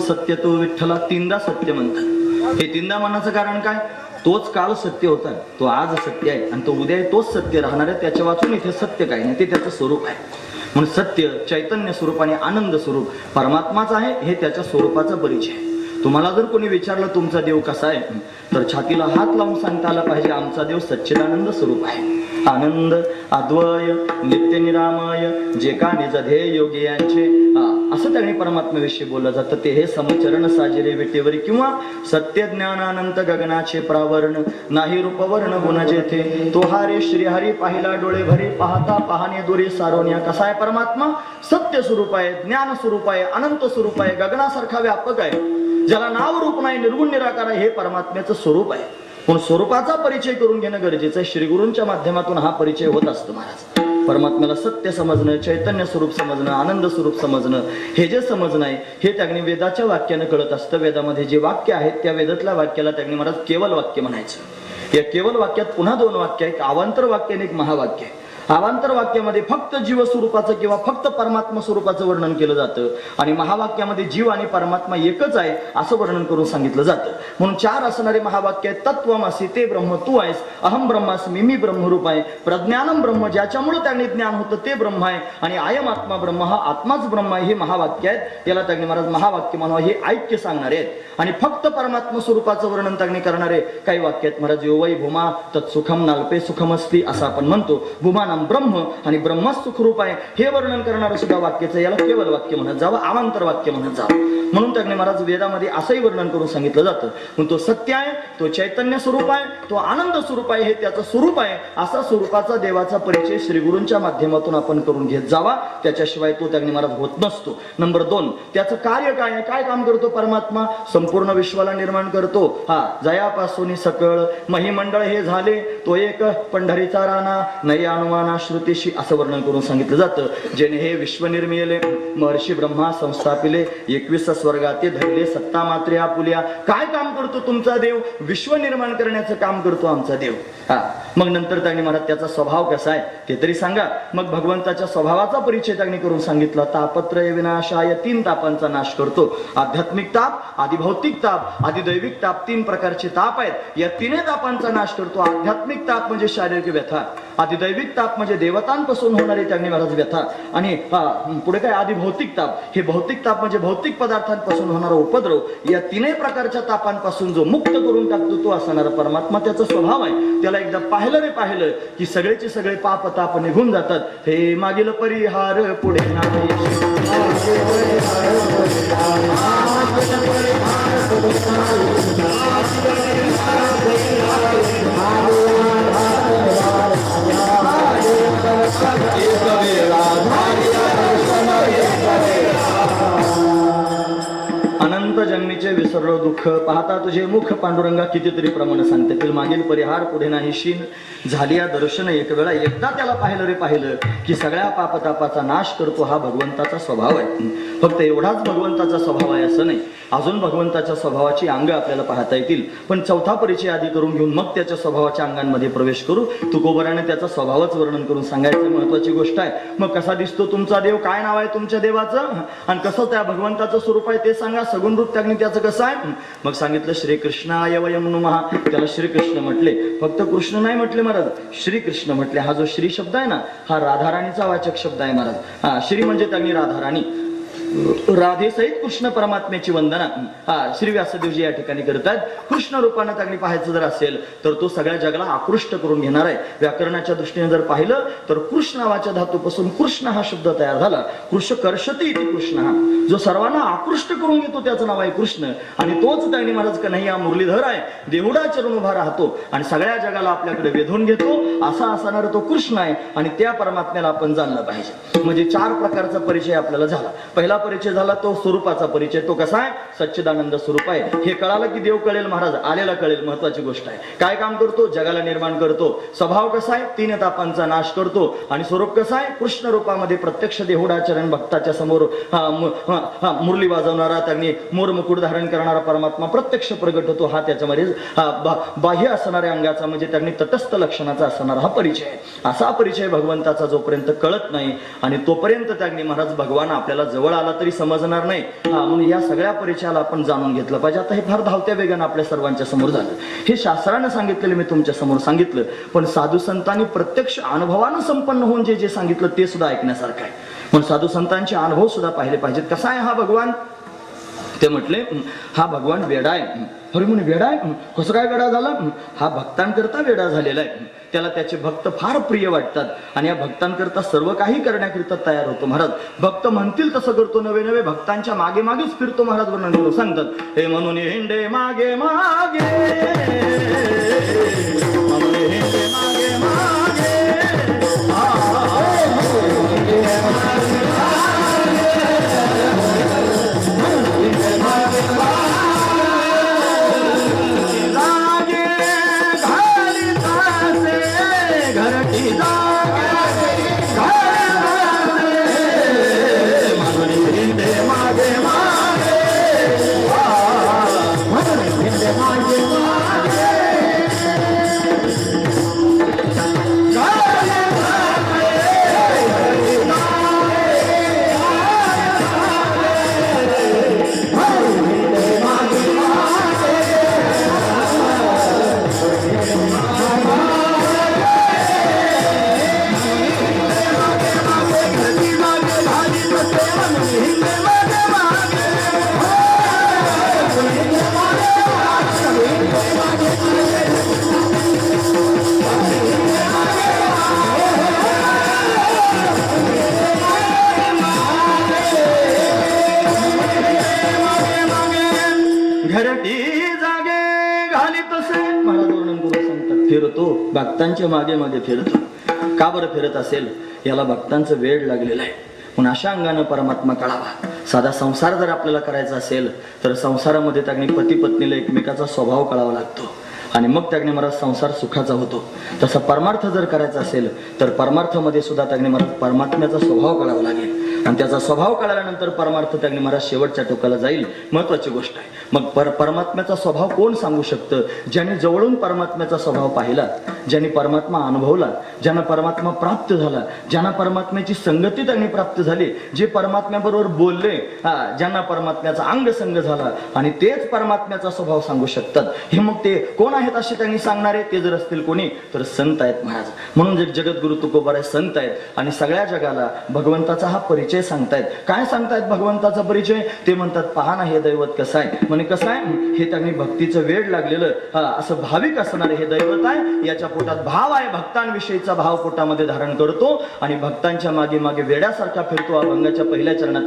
सत्य तो विठ्ठला 3दा सत्य म्हणतात. हे 3दा म्हणण्याचं कारण काय? तोच काळ सत्य होता, तो आज सत्य आहे आणि तो उद्या तोच सत्य राहणार आहे. त्याच्या वाचून इथे सत्य काय नाही, ते त्याचं स्वरूप आहे. म्हणून सत्य चैतन्य स्वरूप आणि आनंद स्वरूप परमात्माच आहे. हे त्याच्या स्वरूपाचा परिचय आहे. तुम्हाला जर कोणी विचारलं तुमचा देव कसा आहे तर छातीला हात लावून सांगता आला पाहिजे आमचा देव सच्चिदानंद स्वरूप आहे. आनंद अद्वय नित्य निरामय जे का निज ध्येय योगी यांचे असं त्यांनी परमात्म्याविषयी बोललं जातं. ते हे समचरण साजिरे विटेवरी किंवा सत्य ज्ञानानंत गगनाचे प्रावरण नाही रूपवर्ण गुण जेथे तो हारे श्रीहरी पाहिला डोळे भरी पाहता पाहणे दुरी सारोनिया. कसा आहे परमात्मा? सत्य स्वरूप आहे, ज्ञान स्वरूप आहे, अनंत स्वरूप आहे, गगनासारखा व्यापक आहे, ज्याला नाव रूप नाही, निर्गुण निराकार आहे. हे परमात्म्याचं स्वरूप आहे. पण स्वरूपाचा परिचय करून घेणं गरजेचं आहे. श्रीगुरूंच्या माध्यमातून हा परिचय होत असतो महाराज. परमात्म्याला सत्य समजणं, चैतन्य स्वरूप समजणं, आनंद स्वरूप समजणं, हे जे समजणं आहे हे त्यांनी वेदाच्या वाक्यानं कळत असतं. वेदामध्ये जे वाक्य आहेत त्या वेदातल्या वाक्याला त्यांनी महाराज केवल वाक्य म्हणायचं. या केवल वाक्यात पुन्हा दोन वाक्य आहेत, अवांतर वाक्य आणि एक महावाक्य आहे. अवांतर वाक्यामध्ये फक्त जीव स्वरूपाचं किंवा फक्त परमात्मा स्वरूपाचं वर्णन केलं जातं आणि महावाक्यामध्ये जीव आणि परमात्मा एकच आहे असं वर्णन करून सांगितलं जातं. म्हणून चार असणारे महावाक्य आहेत. तत्वमसि ते ब्रह्म तू आहेस, अहम ब्रह्मास्मी मी ब्रह्मरूप आहे, प्रज्ञानम ब्रह्म ज्याच्यामुळे त्यांनी ज्ञान होतं ते ब्रह्म आहे आणि अयम आत्मा ब्रह्म हा आत्माच ब्रह्म आहे. हे महावाक्य आहेत. त्याला त्यांनी महाराज महावाक्य म्हणावं. हे ऐक्य सांगणारे आहेत. आणि फक्त परमात्मा स्वरूपाचं वर्णन त्यांनी करणारे काही वाक्य आहेत महाराज. यो वै भूमा तत्सुखम नाल्पे सुखमस्ती असं आपण म्हणतो. भूमा ब्रह्म आणि ब्रह्मच सुखरूप आहे हे वर्णन करणारं सुद्धा वाक्याचं याला केवल वाक्य म्हणत जावं, अवांतर वाक्य म्हणत जावं. म्हणून त्यांनी महाराज वेदामध्ये असंही वर्णन करून सांगितलं जातं. पण तो सत्य आहे, तो चैतन्य स्वरूप आहे, तो आनंद स्वरूप आहे, हे त्याचं स्वरूप आहे. असा स्वरूपाचा देवाचा परिचय श्रीगुरूंच्या माध्यमातून आपण करून घेत जावा. त्याच्याशिवाय तो त्यांनी महाराज होत नसतो. नंबर 2, त्याचं कार्य काय आहे? काय काम करतो परमात्मा? संपूर्ण विश्वाला निर्माण करतो. हा जयापासून सकळ महिमंडळ हे झाले तो एक पंढरीचा राणा नय अनुमान श्रुतीशी असं वर्णन करून सांगितलं जातं. जेणे हे विश्व निर्मिले महर्षी ब्रह्मा संस्थापिले 21 स्वर्गाते धरले सत्ता मात्रे आपुल्या. काय काम करतो तुमचा देव? विश्व निर्माण करण्याचं काम करतो आमचा देव. हा मग नंतर त्यांनी म्हणत त्याचा स्वभाव कसा आहे ते तरी सांगा. मग भगवंताच्या स्वभावाचा परिचय त्यांनी करून सांगितला. तापत्रय विनाशाय 3 तापांचा नाश करतो. आध्यात्मिक ताप, आदिभौतिक ताप, आदिदैविक ताप 3 प्रकारचे ताप आहेत. या 3 तापांचा नाश करतो. आध्यात्मिक ताप म्हणजे शारीरिक व्यथा, आदिदैविक ताप म्हणजे देवतांपासून होणारे त्यांनी महाराज व्यथा आणि पुढे काय आदिभौतिक ताप. हे भौतिक ताप म्हणजे भौतिक पदार्थांपासून होणारा उपद्रव. या 3 प्रकारच्या तापांपासून जो मुक्त करून टाकतो तो असणारा परमात्मा त्याचा स्वभाव आहे. त्याला एकदा पाहिलं रे पाहिलं की सगळेचे सगळे पाप ताप निघून जातात. हे मागील परिहार पुढे नाही. अनंत जन्मीचे विसरलो दुःख पाहता तुझे मुख पांडुरंगा कितीतरी प्रमाण सांगते. ते मागील परिहार पुढे नाही शीन झाली या दर्शन. एक वेळा एकदा त्याला पाहिलं रे पाहिलं की सगळ्या पापतापाचा नाश करतो. हा भगवंताचा स्वभाव आहे. फक्त एवढाच भगवंताचा स्वभाव आहे असं नाही. अजून भगवंताच्या स्वभावाची अंग आपल्याला पाहता येतील. पण चौथा परिचय आधी करून घेऊन मग त्याच्या स्वभावाच्या अंगांमध्ये प्रवेश करू. तुकोबराने त्याचा स्वभावच वर्णन करून सांगायचं महत्वाची गोष्ट आहे. मग कसा दिसतो तुमचा देव? काय नाव आहे तुमच्या देवाचं? आणि कसं त्या भगवंताचं स्वरूप आहे ते सांगा. सगुण रूप त्याने त्याचं कसं आहे? मग सांगितलं श्रीकृष्णाय वयं नमः. त्याला श्रीकृष्ण म्हटले. फक्त कृष्ण नाही म्हटले महाराज, श्रीकृष्ण म्हटले. हा जो श्री शब्द आहे ना हा राधाराणीचा वाचक शब्द आहे महाराज. हा श्री म्हणजे त्यांनी राधाराणी. राधे सहित कृष्ण परमात्म्याची वंदना श्री व्यासदेवजी या ठिकाणी करतात. कृष्ण रूपानं त्यांनी पाहायचं जर असेल तर तो सगळ्या जगाला आकृष्ट करून घेणार आहे. व्याकरणाच्या दृष्टीने जर पाहिलं तर कृष्ण नावाच्या धातूपासून कृष्ण हा शब्द तयार झाला. कृष्ण कर्षती इति कृष्ण. हा जो सर्वांना आकृष्ट करून घेतो त्याचं नाव आहे कृष्ण. आणि तोच त्यांनी महाराज कन्हैया मुरलीधर आहे. देहुडा चरण उभा राहतो आणि सगळ्या जगाला आपल्याकडे वेधून घेतो असा असणारा तो कृष्ण आहे. आणि त्या परमात्म्याला आपण जाणलं पाहिजे. म्हणजे 4 प्रकारचा परिचय आपल्याला झाला. पहिला परिचय झाला तो स्वरूपाचा परिचय. तो कसा आहे? सच्चिदानंद स्वरूप आहे. हे कळालं की देव कळेल महाराज, आलेला कळेल. महत्वाची गोष्ट आहे. काय काम करतो? जगाला निर्माण करतो. स्वभाव कसा आहे? 3 तापांचा नाश करतो. आणि स्वरूप कसं आहे? कृष्ण रूपामध्ये प्रत्यक्ष देहुडाचरण भक्ताच्या समोर मुरली वाजवणारा, त्यांनी मोर मुकुट धारण करणारा परमात्मा प्रत्यक्ष प्रगट होतो. हा त्याच्यामध्ये बाह्य असणाऱ्या अंगाचा म्हणजे त्यांनी तटस्थ लक्षणाचा असणारा हा परिचय आहे. असा परिचय भगवंताचा जोपर्यंत कळत नाही आणि तोपर्यंत त्यांनी महाराज भगवान आपल्याला जवळ आला तरी समजणार नाही. म्हणून या सगळ्या परिचयाला आपण जाणून घेतलं पाहिजे. आता हे फार धावत्या वेगानं आपल्या सर्वांच्या समोर झालं. हे शास्त्रानं सांगितलेलं मी तुमच्या समोर सांगितलं. पण साधू संतांनी प्रत्यक्ष अनुभवानं संपन्न होऊन जे सांगितलं ते सुद्धा ऐकण्यासारखं आहे. पण साधू संतांचे अनुभव सुद्धा पाहिले पाहिजेत. कसा आहे हा भगवान? ते म्हटले हा भगवान वेडा आहे. अरे म्हणे वेडा आहे, कसं काय वेडा झाला? हा भक्तांकरता वेडा झालेला आहे. त्याला त्याचे भक्त फार प्रिय वाटतात आणि या भक्तांकरता सर्व काही करण्याकरिता तयार होतो. महाराज भक्त म्हणतील तसं करतो, नवे नवे भक्तांच्या मागे मागेच फिरतो. महाराज वर्णन सांगतात, हे म्हणून हिंडे मागे मागे, म्हणून हिंडे मागे मागे, फिरतो भक्तांच्या मागे मागे फिरतो. का बरं फिरत असेल? याला भक्तांचं वेड लागलेलं आहे. म्हणून अशा अंगानं परमात्मा कळावा. साधा संसार जर आपल्याला करायचा असेल तर संसारामध्ये त्याने पती पत्नीला एकमेकाचा स्वभाव कळावा लागतो आणि मग त्याने मला संसार सुखाचा होतो. तसा परमार्थ जर करायचा असेल तर परमार्थामध्ये सुद्धा त्याने मला परमात्म्याचा स्वभाव कळावा लागेल आणि त्याचा स्वभाव कळाल्यानंतर परमार्थ त्याने मला शेवटच्या टोकाला जाईल. महत्वाची गोष्ट आहे. मग परमात्म्याचा स्वभाव कोण सांगू शकतं? ज्याने जवळून परमात्म्याचा स्वभाव पाहिला, ज्याने परमात्मा अनुभवला, ज्यांना परमात्मा प्राप्त झाला, ज्यांना परमात्म्याची संगती त्यांनी प्राप्त झाली, जे परमात्म्याबरोबर बोलले, ज्यांना परमात्म्याचा अंग संग झाला आणि तेच परमात्म्याचा स्वभाव सांगू शकतात. हे मग ते कोण आहेत असे त्यांनी सांगणारे? ते जर असतील कोणी तर संत आहेत महाराज. म्हणून जगद्गुरु तुकोबाराय संत आहेत आणि सगळ्या जगाला भगवंताचा हा परिचय सांगतायत. काय सांगतायत भगवंताचा परिचय? ते म्हणतात पहा ना हे दैवत कसं आहे. म्हणे कसं आहे? हे त्यांनी भक्तीचं वेड लागलेलं असं भाविक असणार हे दैवत आहे. याच्या पोटात भाव आहे, भक्तांविषयीचा भाव पोटामध्ये धारण करतो आणि भक्तांच्या मागे मागे वेड्यासारखा फिरतो. अभंगाच्या पहिल्या चरणात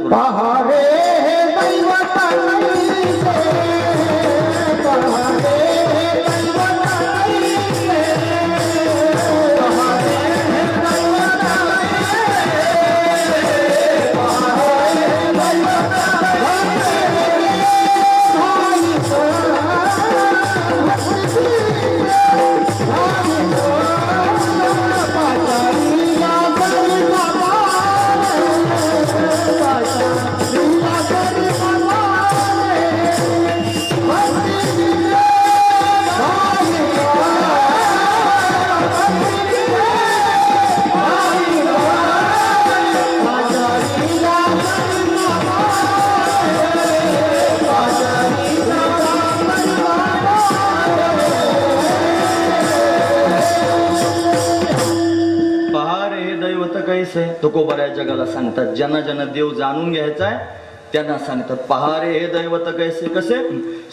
तुकोबाराय जगाला सांगतात. ज्यांना ज्यांना देव जाणून घ्यायचा आहे त्यांना सांगतात पहा रे हे दैवत कैसे. कसे?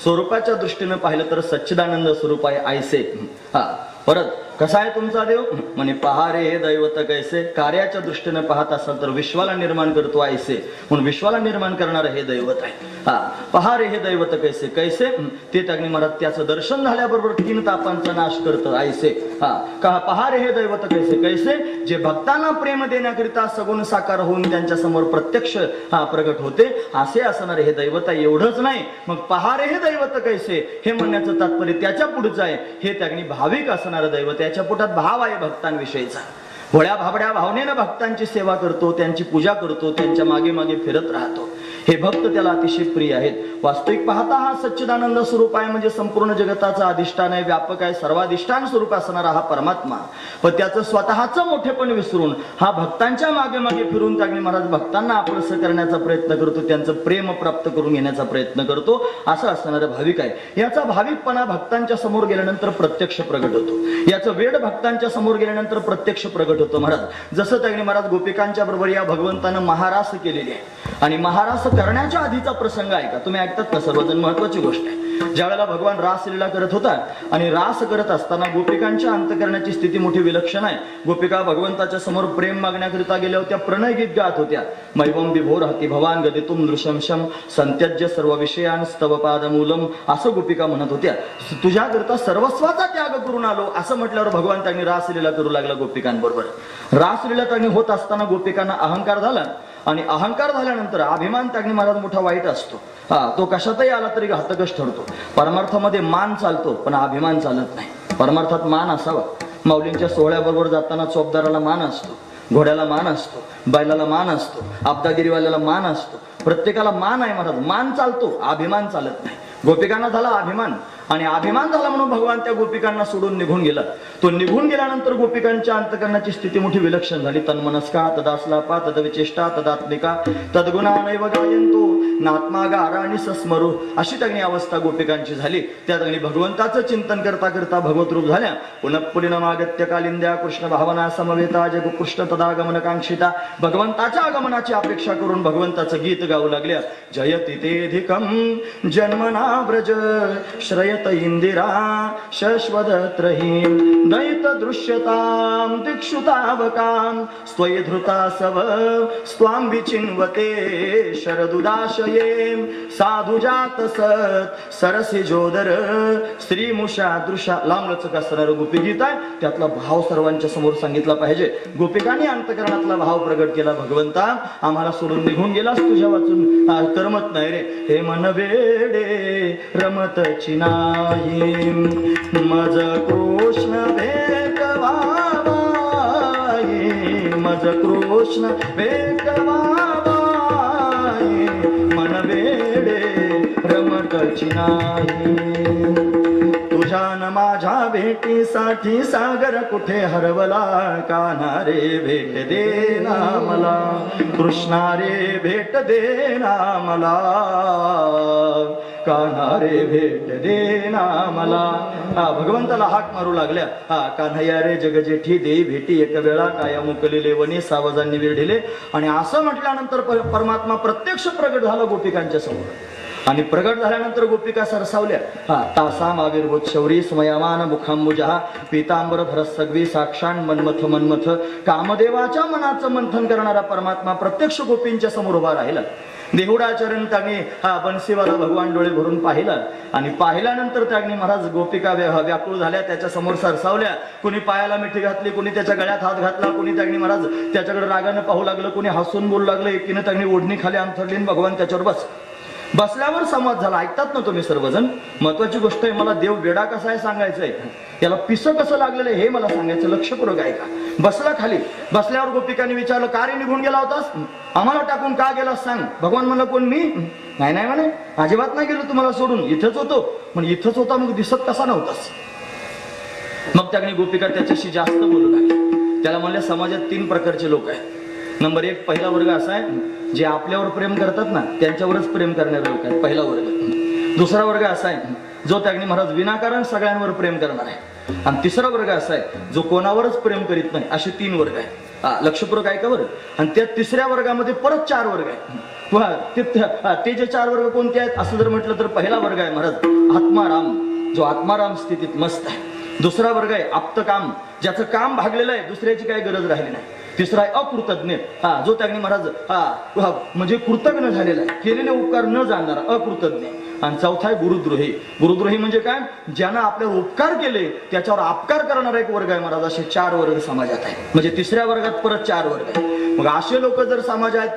स्वरूपाच्या दृष्टीने पाहिलं तर सच्चिदानंद स्वरूप आहे आयसे. परत कसा आहे तुमचा देव? म्हणे पहा रे हे दैवत कैसे. कार्याच्या दृष्टीने पाहत असाल तर विश्वाला निर्माण करतो आयसे, म्हणून विश्वाला निर्माण करणारं हे दैवत आहे. पहा रे हे दैवत कैसे. कैसे? ते त्याने मला त्याचं दर्शन झाल्याबरोबर 3 तापांचा नाश करतं आयसे. पहा रे हे दैवत कैसे. कैसे? जे भक्तांना प्रेम देण्याकरिता सगुण साकार होऊन त्यांच्या समोर प्रत्यक्ष प्रगट होते असे असणारे हे दैवत आहे. एवढंच नाही, मग पहा रे हे दैवत कैसे हे म्हणण्याचं तात्पर्य त्याच्या पुढचं आहे. हे त्याने भाविक असणारं दैवत, त्याच्या पोटात भाव आहे भक्तांविषयीचा. भोळ्या भाबड्या भावनेनं भक्तांची सेवा करतो, त्यांची पूजा करतो, त्यांच्या मागे मागे फिरत राहतो. हे भक्त त्याला अतिशय प्रिय आहेत. वास्तविक पाहता हा सच्चिदानंद स्वरूप आहे, म्हणजे संपूर्ण जगताचा अधिष्ठान आहे, व्यापक आहे, सर्वाधिष्ठान स्वरूप असणारा हा परमात्मा. पण त्याचं स्वतःच मोठेपण विसरून हा भक्तांच्या मागे मागे फिरून त्याने महाराज भक्तांना आपलंसं करण्याचा प्रयत्न करतो, त्यांचं प्रेम प्राप्त करून घेण्याचा प्रयत्न करतो. असं असणारं भाविक आहे. याचा भाविकपणा भक्तांच्या समोर गेल्यानंतर प्रत्यक्ष प्रगट होतो. याचं वेड भक्तांच्या समोर गेल्यानंतर प्रत्यक्ष प्रगट होतो. महाराज जसं त्याने महाराज गोपिकांच्या बरोबर या भगवंतानं महारास केलेली आहे आणि महारास करण्याच्या आधीचा प्रसंग आहे का तुम्ही ऐकतात ना सर्वजण महत्वाची गोष्ट आहे ज्या वेळेला भगवान रासलीला करत होता आणि रास करत असताना गोपिकांच्या अंतकरणाची स्थिती मोठी विलक्षण आहे गोपिका भगवंताच्या समोर प्रेम मागण्याकरिता गेल्या होत्या प्रणय गीत गात होत्या मैवम विभोर हती भवान गदितुम नृशंशम संत्यज्य सर्व विषयान स्तव पादमूलम असं गोपिका म्हणत होत्या तुझ्याकरिता सर्वस्वाचा त्याग करून आलो असं म्हटल्यावर भगवान त्यांनी रासलीला करू लागला गोपिकांबरोबर रासलीला त्यांनी होत असताना गोपिकांना अहंकार झाला आणि अहंकार झाल्यानंतर अभिमान त्यागणी महाराज मोठा वाईट असतो तो कशातही आला तरी घातकच ठरतो परमार्थामध्ये मान चालतो पण अभिमान चालत नाही परमार्थात मान असावा माऊलींच्या सोहळ्याबरोबर जाताना चोपदाराला मान असतो घोड्याला मान असतो बैलाला मान असतो आपदागिरीवाल्याला मान असतो प्रत्येकाला मान आहे महाराज मान चालतो अभिमान चालत नाही गोपिकांना झाला अभिमान आणि अभिमान झाला म्हणून भगवान त्या गोपिकांना सोडून निघून गेला तो निघून गेल्यानंतर गोपिकांच्या अंतकरणाची स्थिती मोठी विलक्षण झाली तन्मनस्का तदास्लापा तदविचेष्टा तदात्मिका तद्गुणा नैव गायंतो नात्मागारा आणि सस्मरू अशी त्यांनी अवस्था गोपिकांची झाली त्या त्यांनी भगवंताचं चिंतन करता करता भगवत रूप झाल्या पुनपुलिनमागत्य कालिंद्या कृष्ण भावना समवेता जग कृष्ण तदागमन कांक्षिता भगवंताच्या आगमनाची अपेक्षा करून भगवंताचं गीत गाऊ लागल्या जयति तेधिकम जन्मना व्रज श्रय इंदिरा शश्वदत्रहीं दैत दृश्यतां दिक्षुतावकां स्वये धृता सव स्वां विचिन्वते शरदुदाशये साधुजात सत सरसी जोदर श्रीमुषा दृशा लांबलचक असणारं गोपी गीत आहे त्यातला भाव सर्वांच्या समोर सांगितला पाहिजे गोपिकांनी अंतकरणातला भाव प्रगट केला भगवंता आम्हाला सोडून निघून गेलास तुझ्या वाचून करमत नाही रे हे मन वेडे रमतची नाही मज कृष्ण भेटवावा मज कृष्ण भेटवावा मन वेडे रमतची नाही तुझ्या न माझ्या भेटीसाठी सागर कुठे हरवला कान्हा रे भेट दे ना मला कृष्णा रे भेट दे ना मला कान्हा रे भेट दे ना मला भगवंताला हाक मारू लागल्या कान्हैया रे जगजेठी दे भेटी एक वेळा काया मुकलेले वने सावजांनी विरढिले आणि असं म्हटल्यानंतर परमात्मा प्रत्यक्ष प्रगट झाला गोपिकांच्या समोर आणि प्रगट झाल्यानंतर गोपिका सरसावल्या तासाम आविर्भूत शौरी स्मयमान मुखांबुजा पीतांबर भरसगवी साक्षान मनमथ मनमथ कामदेवाच्या मनाचं मंथन करणारा परमात्मा प्रत्यक्ष गोपींच्या समोर उभा राहिला देहुडाचरण त्याने बनसीवाला भगवान डोळे भरून पाहिला आणि पाहिल्यानंतर त्याने महाराज गोपिका व्याकुळ झाल्या त्याच्या समोर सरसावल्या कुणी पायाला मिठी घातली कुणी त्याच्या गळ्यात हात घातला कुणी त्याने महाराज त्याच्याकडे रागाने पाहू लागलं कुणी हसून बोलू लागलं एकीनं त्याने ओढणी खाली अंथरली भगवान त्याच्यावर बसल्यावर संवाद झाला ऐकतात ना तुम्ही सर्वजण महत्वाची गोष्ट आहे मला देव वेडा कसा आहे सांगायचंय याला पिसं कसं लागलेलं आहे हे मला सांगायचं लक्षपूर्वक ऐका बसला खाली बसल्यावर गोपिकांनी विचारलं का रे निघून गेला होतास आम्हाला टाकून का गेलास सांग भगवान म्हणलं कोण मी नाही नाही म्हणे अजिबात नाही गेलो तुम्हाला सोडून इथंच होतो पण इथंच होता मग दिसत कसा नव्हतास मग त्याने गोपिका त्याच्याशी जास्त बोलू लागली त्याला म्हणल्या समाजात 3 प्रकारचे लोक आहेत नंबर 1 पहिला वर्ग असा आहे जे आपल्यावर प्रेम करतात ना त्यांच्यावरच प्रेम करणारे लोक आहेत पहिला वर्ग दुसरा वर्ग असा आहे जो त्याने महाराज विनाकारण सगळ्यांवर प्रेम करणार आहे आणि तिसरा वर्ग असा आहे जो कोणावरच प्रेम करीत नाही असे 3 वर्ग आहे लक्षपूर्वक ऐका बरं आणि त्या तिसऱ्या वर्गामध्ये परत 4 वर्ग आहेत ते जे 4 वर्ग कोणते आहेत असं जर म्हटलं तर पहिला वर्ग आहे महाराज आत्माराम जो आत्माराम स्थितीत मस्त आहे दुसरा वर्ग आहे आप्तकाम ज्याचं काम भागलेलं आहे दुसऱ्याची काही गरज राहिली नाही तिसरा आहे अकृतज्ञ जो त्याने महाराज म्हणजे कृतज्ञ झालेला आहे केलेले उपकार न जाणणारा अकृतज्ञ आणि चौथा आहे गुरुद्रोही गुरुद्रोही म्हणजे काय ज्यानं आपल्यावर उपकार केले त्याच्यावर अपकार करणारा एक वर्ग आहे महाराज असे 4 वर्ग समाजात आहे म्हणजे तिसऱ्या वर्गात परत 4 वर्ग आहे मग असे लोक जर समाज आहेत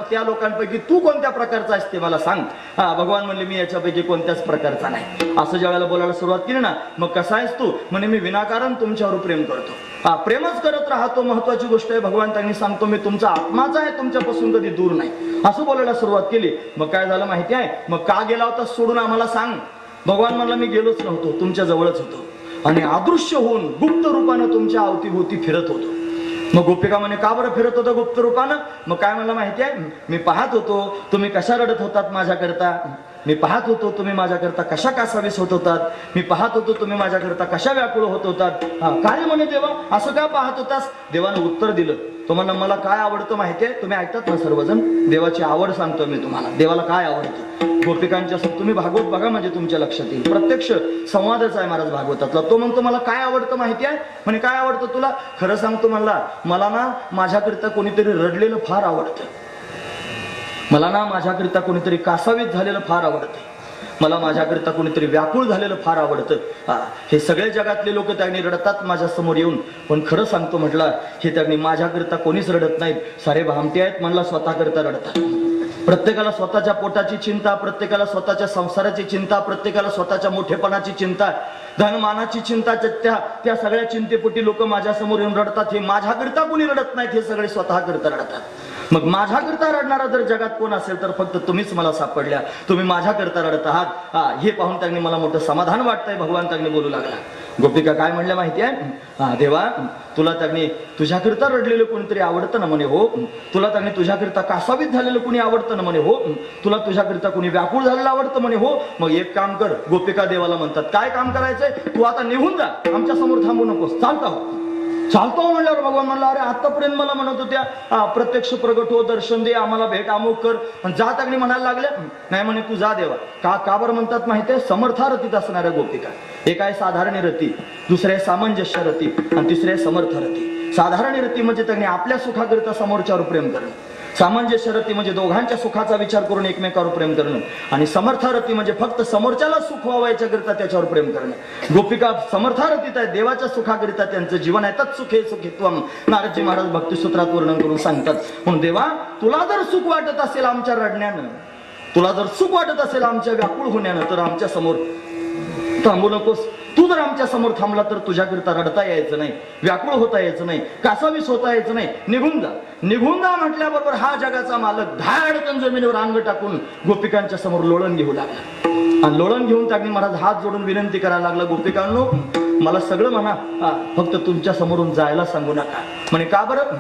त्या लोकांपैकी तू कोणत्या प्रकारचा आहेस ते मला सांग भगवान म्हणले मी याच्यापैकी कोणत्याच प्रकारचा नाही असं ज्या वेळेला बोलायला सुरुवात केली ना मग कसा आहेस तू म्हणे मी विनाकारण तुमच्यावर प्रेम करतो प्रेमच करत राहतो महत्वाची गोष्ट आहे भगवान त्यांनी सांगतो मी तुमचा आत्माचा आहे तुमच्यापासून कधी दूर नाही असं बोलायला सुरुवात केली मग काय झालं माहिती आहे मग का गेला होता सोडून आम्हाला सांग भगवान म्हणला मी गेलोच नव्हतो तुमच्या जवळच होतो आणि अदृश्य होऊन गुप्त रूपानं तुमच्या अवतीभोवती फिरत होतो मग गोपिका म्हणे का बरं फिरत होतं गुप्त रूपानं मग काय म्हणलं माहिती आहे मी पाहत होतो तुम्ही कशा रडत होतात माझ्याकरता मी पाहत होतो तुम्ही माझ्याकरता कशा कासावीस होत होतात, मी पाहत होतो तुम्ही माझ्याकरता कशा व्याकुळ होत होतात. काय म्हणे देवा, असं का पाहत होतास? देवानं उत्तर दिलं. तो म्हणला मला काय आवडतं माहितीये, तुम्ही ऐकतात ना सर्वजण, देवाची आवड सांगतो मी तुम्हाला. देवाला काय आवडतं गोपिकांच्या, तुम्ही भागवत बघा म्हणजे तुमच्या लक्षात येईल. प्रत्यक्ष संवादच आहे महाराज भागवतातला. तो म्हणतो मला काय आवडतं माहिती आहे? म्हणे काय आवडतं तुला? खरं सांगतो म्हणला, मला ना माझ्याकरिता कोणीतरी रडलेलं फार आवडतं, मला ना माझ्याकरिता कोणीतरी कासावीत झालेलं फार आवडतं, मला माझ्याकरिता कोणीतरी व्याकुळ झालेलं फार आवडतं. हे सगळे जगातले लोक त्यांनी रडतात माझ्या समोर येऊन, पण खरं सांगतो म्हटलं हे त्यांनी माझ्याकरिता कोणीच रडत नाहीत. सारे भामटे आहेत म्हणला, स्वतःकरिता रडतात. प्रत्येकाला स्वतःच्या पोटाची चिंता, प्रत्येकाला स्वतःच्या संसाराची चिंता, प्रत्येकाला स्वतःच्या मोठेपणाची चिंता, धनमानाची चिंता, त्या सगळ्या चिंतेपोटी लोक माझ्या समोर येऊन रडतात. हे माझ्याकरिता कोणी रडत नाहीत, हे सगळे स्वतःकरिता रडतात. मग माझ्याकरिता रडणारा जर जगात कोण असेल तर फक्त तुम्हीच मला सापडल्या, तुम्ही माझ्याकरिता रडत आहात. हे पाहून त्यांनी मला मोठं समाधान वाटतंय. भगवान त्यांनी बोलू लागला. गोपिका काय म्हणल्या माहिती आहे? देवा तुला त्यांनी तुझ्याकरिता रडलेलं कोणीतरी आवडतं ना म्हणे, हो. तुला त्यांनी तुझ्याकरिता कासावीत झालेलं कोणी आवडतं ना म्हणे, हो. तुला तुझ्याकरिता कोणी व्याकुळ झालेलं आवडतं म्हणे, हो. मग एक काम कर, गोपिका देवाला म्हणतात, काय काम करायचंय? तू आता निघून जा, आमच्या समोर थांबू नकोस, चालता हो. चालतो म्हणल्यावर भगवान म्हणला, अरे आतापर्यंत मला म्हणत होत्या प्रत्यक्ष प्रगट हो, दर्शन दे, आम्हाला भेट, अमुक कर, पण जा तगणी म्हणायला लागल्या. नाही म्हणे तू जा देवा. का बरं म्हणतात माहितीये? समर्थारतीत असणाऱ्या गोपिका, एक आहे साधारण रती, दुसरे आहे सामंजस्य रती, आणि तिसरे आहे समर्थ रती. साधारण रती म्हणजे त्यांनी आपल्या सुखाकरिता समोरच्यावर प्रेम करणं, सामंजस्य रती म्हणजे दोघांच्या सुखाचा विचार करून एकमेकावर प्रेम करणं, आणि समर्थारती म्हणजे फक्त समोरच्याला सुख व्हावं याच्याकरिता त्याच्यावर प्रेम करणं. गोपिका समर्थारतीत आहे, देवाच्या सुखाकरिता त्यांचं जीवन आहे. तत् सुखे सुखित्वम, नारदजी महाराज भक्तिसूत्रात वर्णन करून सांगतात. म्हणून देवा तुला जर सुख वाटत असेल आमच्या रडण्यानं, तुला जर सुख वाटत असेल आमच्या व्याकुळ होण्यानं, तर आमच्या समोर थांबू नकोस. तू जर आमच्या समोर थांबला तर तुझ्याकरिता रडता यायचं नाही, व्याकुळ होता यायचं नाही, कासावीस होता यायचं नाही. निघून जा. निघून जा म्हटल्याबरोबर हा जगाचा मालक धाडकन जमिनीवर अंग टाकून गोपिकांच्या समोर लोळण घेऊ लागला. आणि लोळण घेऊन त्यांनी महाराज हात जोडून विनंती करायला लागला, गोपिकांनो मला सगळं म्हणा, फक्त तुमच्या समोरून जायला सांगू नका. म्हणे का बरं?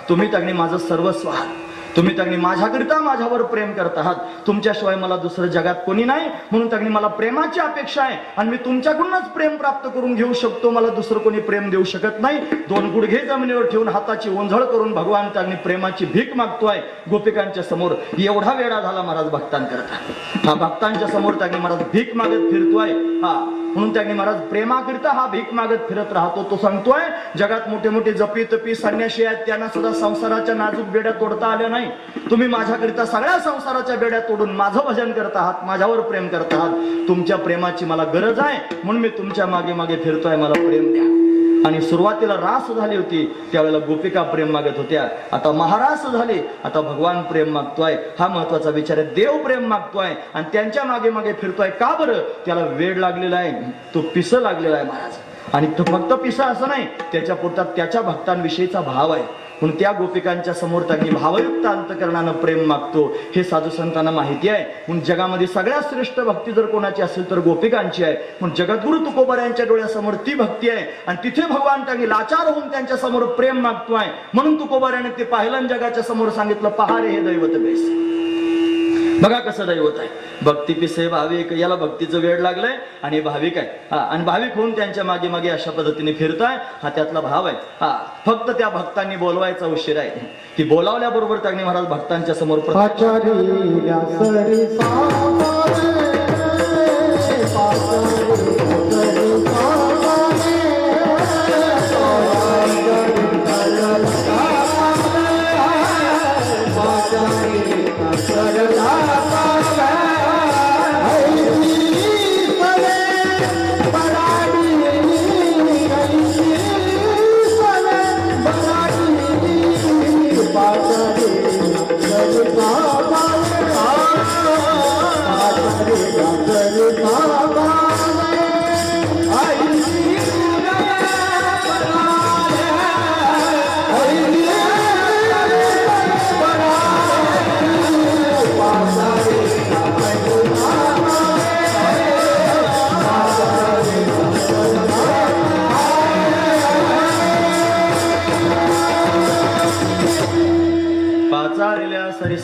तुम्ही त्यांनी माझं सर्वस्व आहात, तुम्ही त्यांनी माझ्याकरिता माझ्यावर प्रेम करत आहात, तुमच्याशिवाय मला दुसरं जगात कोणी नाही, म्हणून त्यांनी मला प्रेमाची अपेक्षा आहे आणि मी तुमच्याकडूनच प्रेम प्राप्त करून घेऊ शकतो, मला दुसरं कोणी प्रेम देऊ शकत नाही. दोन गुडघे जमिनीवर ठेवून हाताची ओंझळ करून भगवान त्यांनी प्रेमाची भीक मागतोय गोपिकांच्या समोर. एवढा वेळा झाला महाराज भक्तांकरता, भक्तांच्या समोर त्यांनी महाराज भीक मागत फिरतोय. म्हणून त्यांनी महाराज प्रेमाकरिता हा भीक मागत फिरत राहतो. तो सांगतोय जगात मोठे मोठे जपी तपी संन्याशी आहेत, त्यांना सुद्धा संसाराच्या नाजूक बेड्या तोडता आल्या नाही. तुम्ही माझ्याकरिता सगळ्या संसाराच्या बेड्या तोडून माझं भजन करत आहात, माझ्यावर प्रेम करत आहात. तुमच्या प्रेमाची मला गरज आहे म्हणून मी तुमच्या मागे मागे फिरतोय, मला प्रेम द्या. आणि सुरुवातीला रास झाली होती त्यावेळेला गोपिका प्रेम मागत होत्या, आता महारास झाले, आता भगवान प्रेम मागतोय. हा महत्वाचा विचार आहे. देव प्रेम मागतोय आणि त्यांच्या मागे मागे फिरतोय. का बरं? त्याला वेळ लागलेला आहे, तो पिसं लागलेला आहे महाराज. आणि तो फक्त पिसा असं नाही, त्याच्या पोटात त्याच्या भक्तांविषयीचा भाव आहे. म्हणून त्या गोपिकांच्या समोर त्यांनी भावयुक्त अंतकरणानं प्रेम मागतो. हे साधू संतांना माहिती आहे. म्हणून जगामध्ये सगळ्यात श्रेष्ठ भक्ती जर कोणाची असेल तर गोपिकांची आहे. म्हणून जगद्गुरु तुकोबा यांच्या डोळ्यासमोर ती भक्ती आहे आणि तिथे भगवान त्यांनी लाचार होऊन त्यांच्या समोर प्रेम मागतोय. म्हणून तुकोबाऱ्याने ते पाहिलं जगाच्या समोर सांगितलं, पहा रे हे दैवत बेस. बघा कसं दैवत आहे. भक्ती पिसे भाविक, याला भक्तीचं वेळ लागलंय आणि भाविक आहे. आणि भाविक होऊन त्यांच्या मागे मागे अशा पद्धतीने फिरताय, हा त्यातला भाव आहे. फक्त त्या भक्तांनी बोलवायचा उशीर आहे की बोलावल्याबरोबर त्यांनी महाराज भक्तांच्या समोर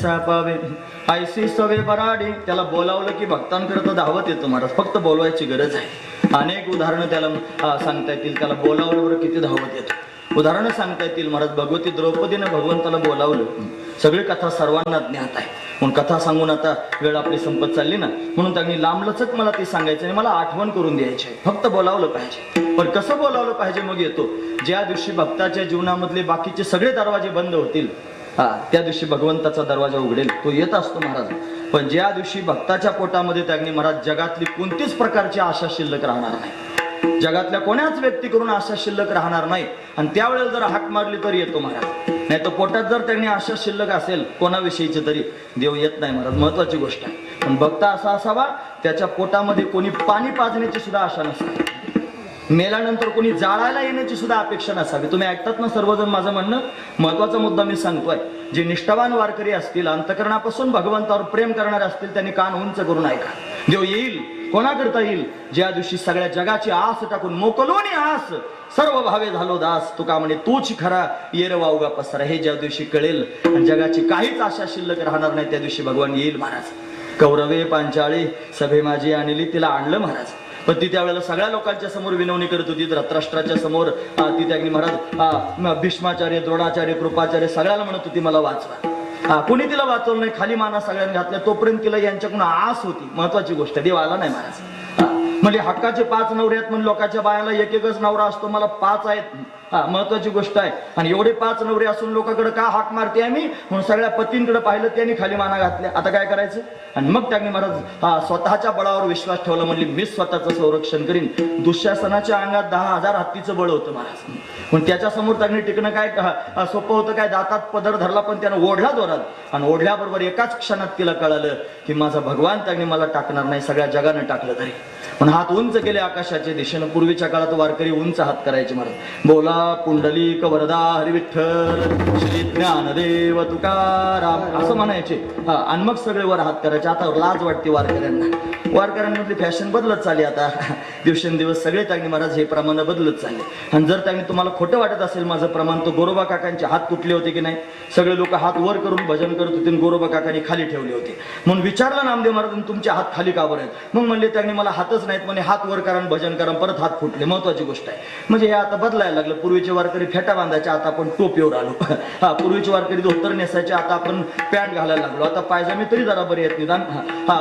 सरिसा पावे ऐसी सवे बराडी. त्याला बोलावलं की भक्तांकडे तो धावत येतो महाराज. फक्त बोलवायची गरज आहे. अनेक उदाहरणं त्याला सांगता येतील. त्याला बोलावलं बरं किती धावत येतो. उदाहरणं सांगता येतील महाराज. भगवती द्रौपदीनं भगवंताला बोलावलं. सगळी कथा सर्वांना ज्ञात आहे. म्हणून कथा सांगून आता वेळ आपली संपत चालली ना, म्हणून त्यांनी लांबलचक मला ती सांगायचं आणि मला आठवण करून द्यायची आहे. फक्त बोलावलं पाहिजे. पण कसं बोलावलं पाहिजे मग येतो. ज्या दिवशी भक्ताच्या जीवनामधले बाकीचे सगळे दरवाजे बंद होतील, त्या दिवशी भगवंताचा दरवाजा उघडेल. तो येत असतो महाराज. पण ज्या दिवशी भक्ताच्या पोटामध्ये त्यांनी महाराज जगातली कोणतीच प्रकारची आशा शिल्लक राहणार नाही. जगातल्या कोणाच व्यक्ती करून आशा शिल्लक राहणार नाही. आणि त्यावेळेला जर हाक मारली तर येतो महाराज. नाही तर पोटात जर त्यांनी आशा शिल्लक असेल कोणाविषयीची तरी देव येत नाही महाराज. महत्वाची गोष्ट आहे. पण भक्त असा असावा त्याच्या पोटामध्ये कोणी पाणी पाजण्याची सुद्धा आशा नसावी. मेल्यानंतर कोणी जाळायला येण्याची सुद्धा अपेक्षा नसावी. तुम्ही ऐकतात ना सर्वजण माझं म्हणणं. महत्वाचा मुद्दा मी सांगतोय. जे निष्ठावान वारकरी असतील, अंतकरणापासून भगवंतावर प्रेम करणारे असतील, त्यांनी कान उंच करून ऐका. देव येईल. कोणाकरता येईल? ज्या दिवशी सगळ्या जगाची आस टाकून मोकलोनी आस सर्व भावे झालो दास. तुका म्हणे तूच खरा येर वावगा पसारा. हे ज्या दिवशी कळेल आणि जगाची काहीच आशा शिल्लक राहणार नाही, त्या दिवशी भगवान येईल महाराज. कौरवे पांचाळी सभे माझी आणली. तिला आणलं महाराज. पण ती त्यावेळेला सगळ्या लोकांच्या समोर विनवणी करत होती. धृतराष्ट्राच्या समोर ती त्यांनी महाराज भीष्माचार्य, द्रोणाचार्य, कृपाचार्य सगळ्याला म्हणत होती मला वाचवा. कोणी तिला वाचवलं नाही. खाली माना सगळ्यांनी घातल्या. तोपर्यंत तिला यांच्याकडून आस होती. महत्वाची गोष्ट. देव आला नाही महाराज. म्हणजे हक्काचे 5 नवरे आहेत म्हणून लोकांच्या बायाला एक एकच नवरा असतो. मला 5 आहेत. महत्वाची गोष्ट आहे. आणि एवढे 5 नवरे असून लोकांकडे का हाक मारते आम्ही म्हणून सगळ्या पतींकडे पाहिलं. त्यांनी खाली माना घातल्या. आता काय करायचं? आणि मग त्यांनी महाराज स्वतःच्या बळावर विश्वास ठेवला. म्हणली मी स्वतःचं संरक्षण करीन. दुःशासनाच्या अंगात 10,000 हत्तीचं बळ होतं महाराज. पण त्याच्या समोर त्यांनी टिकणं काय सोपं होतं काय? दातात पदर धरला पण त्यानं ओढला जोरात. आणि ओढल्याबरोबर एकाच क्षणात तिला कळालं की माझा भगवान त्यांनी मला टाकणार नाही. सगळ्या जगानं टाकलं तरी. पण हात उंच केले आकाशाच्या दिशेनं. पूर्वीच्या काळात वारकरी उंच हात करायचे महाराज. बोला पुंडलिक वरदा हरी विठ्ठल श्री ज्ञानदेव तुकाराम असं म्हणायचे. आणि मग सगळे वर हात करायचे. आता लाज वाटते वारकऱ्यांना. वारकऱ्यांमधली फॅशन बदलत चालली आता. दिवसेंदिवस सगळे त्यांनी महाराज हे प्रमाण बदलत चालले. आणि जर त्यांनी तुम्हाला खोटं वाटत असेल माझं प्रमाण, तो गोरोबा काकांचे हात तुटले होते की नाही? सगळे लोक हात वर करून भजन करत होते. गोरोबा काकांनी खाली ठेवले होते. म्हणून विचारलं नामदेव महाराजांनी तुमचे हात खाली का बरं आहेत? मग म्हणले त्यांनी मला हातच नाहीत म्हणे. हात वर करा भजन करा. परत हात फुटले. महत्वाची गोष्ट आहे. म्हणजे हे आता बदलायला लागलं. पूर्वीचे वारकरी फेटा बांधायचे. आता आपण टोपीवर आलो. पूर्वीचे वारकरी धोतर नेसायचे. आता आपण पॅन्ट घालायला लागलो. आता पायजामे तरी जरा बरे आहेत निदान.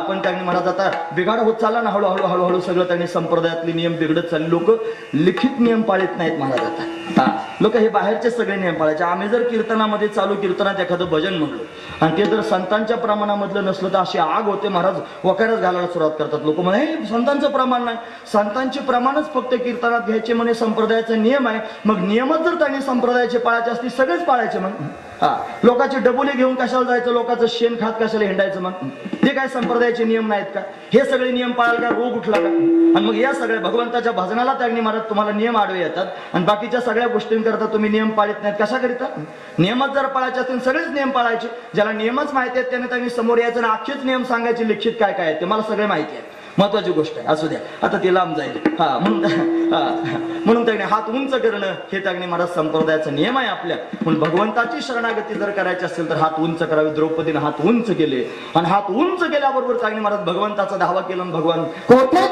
पण त्यांनी महाराज आता बिघाड होत चालला ना हळूहळू हळूहळू सगळं त्यांनी संप्रदायातले नियम बिघडत चालले. लोक लिखित नियम पाळत नाहीत महाराज आता. लोक हे बाहेरचे सगळे नियम पाळायचे. आम्ही जर कीर्तनामध्ये चालू कीर्तनात एखादं भजन म्हणलो आणि ते जर संतांच्या प्रमाणामधलं नसलं तर अशी आग होते महाराज. वकारच घालायला सुरुवात करतात लोक. म्हणे हे संतांचं प्रमाण नाही. संतांचे प्रमाणच फक्त कीर्तनात घ्यायचे म्हणे. संप्रदायाचा नियम आहे. मग नियमच जर त्यांनी संप्रदायाचे पाळायचे असतील सगळेच पाळायचे. मग लोकांचे डबुले घेऊन कशाला जायचं? लोकांचं शेण खात कशाला हिंडायचं? मग ते काय संप्रदायाचे नियम नाहीत का? हे सगळे नियम पाळायला का रोग उठला का? आणि मग या सगळ्या भगवंताच्या भजनाला त्यांनी महाराज तुम्हाला नियम आडवे येतात. आणि बाकीच्या सगळ्या गोष्टींकरता तुम्ही नियम पाळत नाहीत. कशा करिता? नियमच जर पाळायचे असतील सगळेच नियम पाळायचे. ज्याला नियमच माहिती आहेत त्याने त्यांनी समोर यायचं आणि अख्खेच नियम सांगायचे लिखित काय काय आहे ते मला सगळे माहिती आहे. महत्वाची गोष्ट आहे. असू द्या आता ते लांब जाईल. म्हणून त्यांनी हात उंच करणं हे त्यांनी महाराज संप्रदायाचा नियम आहे आपल्या. म्हणून भगवंताची शरणागती जर करायची असेल तर हात उंच करावे. द्रौपदीने हात उंच केले आणि हात उंच केल्याबरोबर त्यांनी महाराज भगवंताचा धावा केला. भगवान कोठे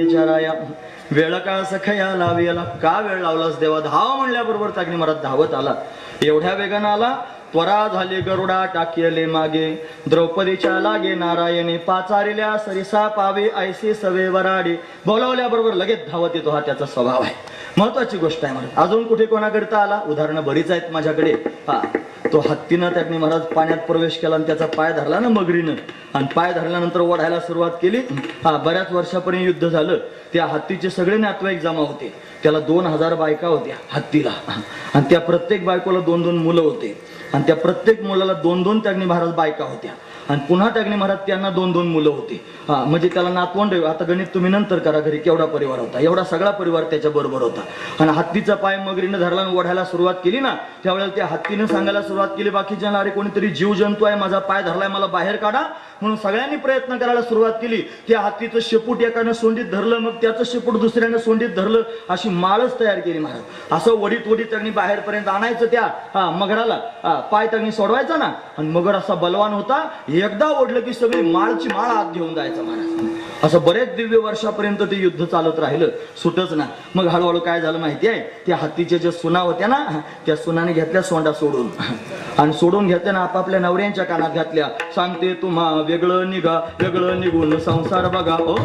विचाराया वेळ काळ सखया लावियाला, का वेळ लावलास देवा? धाव म्हणल्याबरोबर ताकणी महाराज धावत आला. एवढ्या वेगानं आला, त्वरा झाली गरुडा टाकियले मागे, द्रौपदीच्या लागे नारायणे, पाचारिल्या सरिसा पावे ऐसे सवे वराडे. बोलावल्याबरोबर लगेच धावत येतो, हा त्याचा स्वभाव आहे. महत्वाची गोष्ट आहे महाराज. अजून कुठे कोणाकरिता आला? उदाहरणं बरीच आहेत माझ्याकडे. हा, तो हत्तीनं त्याने महाराज पाण्यात प्रवेश केला आणि त्याचा पाय धरला ना मगरीनं, आणि पाय धरल्यानंतर ओढायला सुरुवात केली. हा, बऱ्याच वर्षापर्यंत युद्ध झालं. त्या हत्तीचे सगळे नातेवाईक जमा होते. त्याला 2000 बायका होत्या हत्तीला, आणि त्या प्रत्येक बायकोला 2-2 मुलं होते, आणि त्या प्रत्येक मुलाला 2-2 त्यागणी महाराज बायका होत्या, आणि पुन्हा त्यागणी महाराज त्यांना 2-2 मुलं होती. हा, म्हणजे त्याला नातवंड. आता गणित तुम्ही नंतर करा घरी, केवढा परिवार होता. एवढा सगळा परिवार त्याच्या बरोबर होता. आणि हत्तीचा पाय मगरीनं धरला आणि ओढायला सुरुवात केली ना, त्यावेळेला त्या हत्तीनं सांगायला सुरुवात केली बाकीच्या, अरे कोणीतरी जीव जंतू आहे, माझा पाय धरलाय, मला बाहेर काढा. म्हणून सगळ्यांनी प्रयत्न करायला सुरुवात केली. त्या हत्तीचं शेपूट एकानं सोंडीत धरलं, मग त्याचं शेपूट दुसऱ्यानं सोंडीत धरलं, अशी माळच तयार केली महाराज. असं वडीत वडीत त्यांनी बाहेरपर्यंत आणायचं त्या मगराला. पाय त्यांनी सोडवायचा ना, आणि मगर असा बलवान होता, एकदा ओढलं की सगळी माळची माळ आत घेऊन जायचं महाराज. असं बरेच दिव्य वर्षापर्यंत ते युद्ध चालत राहिलं, सुटच ना. मग हळूहळू काय झालं माहिती आहे, त्या हत्तीच्या ज्या सुना होत्या ना, त्या सुनाने घेतल्या सोंडा सोडून, आणि सोडून घेताना आपापल्या नवऱ्यांच्या कानात घातल्या, सांगते तुम्हा वेगळं निघा, वेगळं निघून संसार बघा. ओ